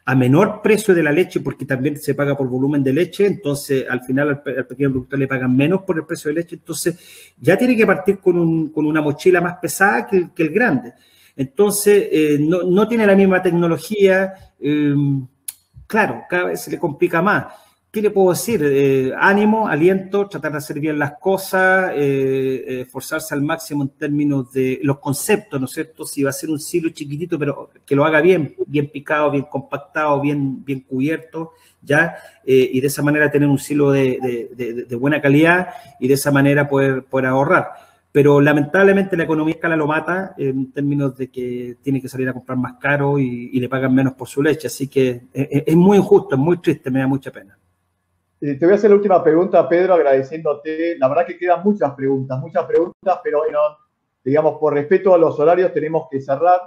a menor precio de la leche, porque también se paga por volumen de leche, entonces al final al pequeño productor le pagan menos por el precio de leche, entonces ya tiene que partir con una mochila más pesada que el grande. Entonces no tiene la misma tecnología, claro, cada vez se le complica más. ¿Qué le puedo decir? Ánimo, aliento, tratar de hacer bien las cosas, esforzarse al máximo en términos de los conceptos, ¿no es cierto? Si va a ser un silo chiquitito, pero que lo haga bien, bien picado, bien compactado, bien cubierto, ¿ya? Y de esa manera tener un silo de buena calidad y de esa manera poder ahorrar. Pero lamentablemente la economía de escala lo mata en términos de que tiene que salir a comprar más caro y le pagan menos por su leche. Así que es muy injusto, es muy triste, me da mucha pena. Te voy a hacer la última pregunta, Pedro, agradeciéndote. La verdad que quedan muchas preguntas, pero bueno, digamos, por respeto a los horarios tenemos que cerrar.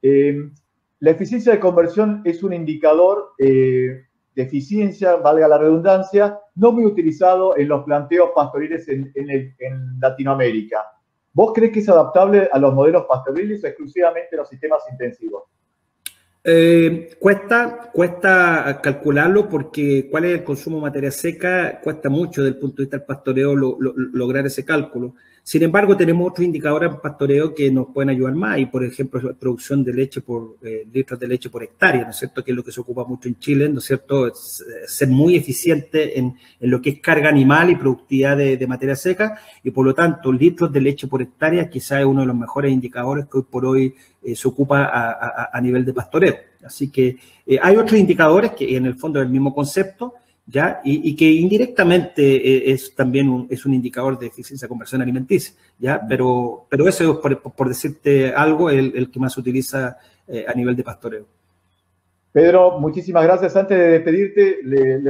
La eficiencia de conversión es un indicador de eficiencia, valga la redundancia, no muy utilizado en los planteos pastoriles en Latinoamérica. ¿Vos crees que es adaptable a los modelos pastoriles o exclusivamente a los sistemas intensivos? Cuesta calcularlo porque cuál es el consumo de materia seca, cuesta mucho desde el punto de vista del pastoreo lograr ese cálculo. Sin embargo, tenemos otros indicadores en pastoreo que nos pueden ayudar más y, por ejemplo, la producción de leche por litros de leche por hectárea, ¿no es cierto? Que es lo que se ocupa mucho en Chile, ¿no es cierto? Ser muy eficiente en lo que es carga animal y productividad de materia seca y, por lo tanto, litros de leche por hectárea quizás es uno de los mejores indicadores que hoy por hoy se ocupa a nivel de pastoreo. Así que hay otros indicadores que en el fondo es el mismo concepto, ¿ya? Y que indirectamente es también un indicador de eficiencia de conversión alimenticia, ¿ya? Pero eso es, por decirte algo, el que más se utiliza a nivel de pastoreo. Pedro, muchísimas gracias. Antes de despedirte, le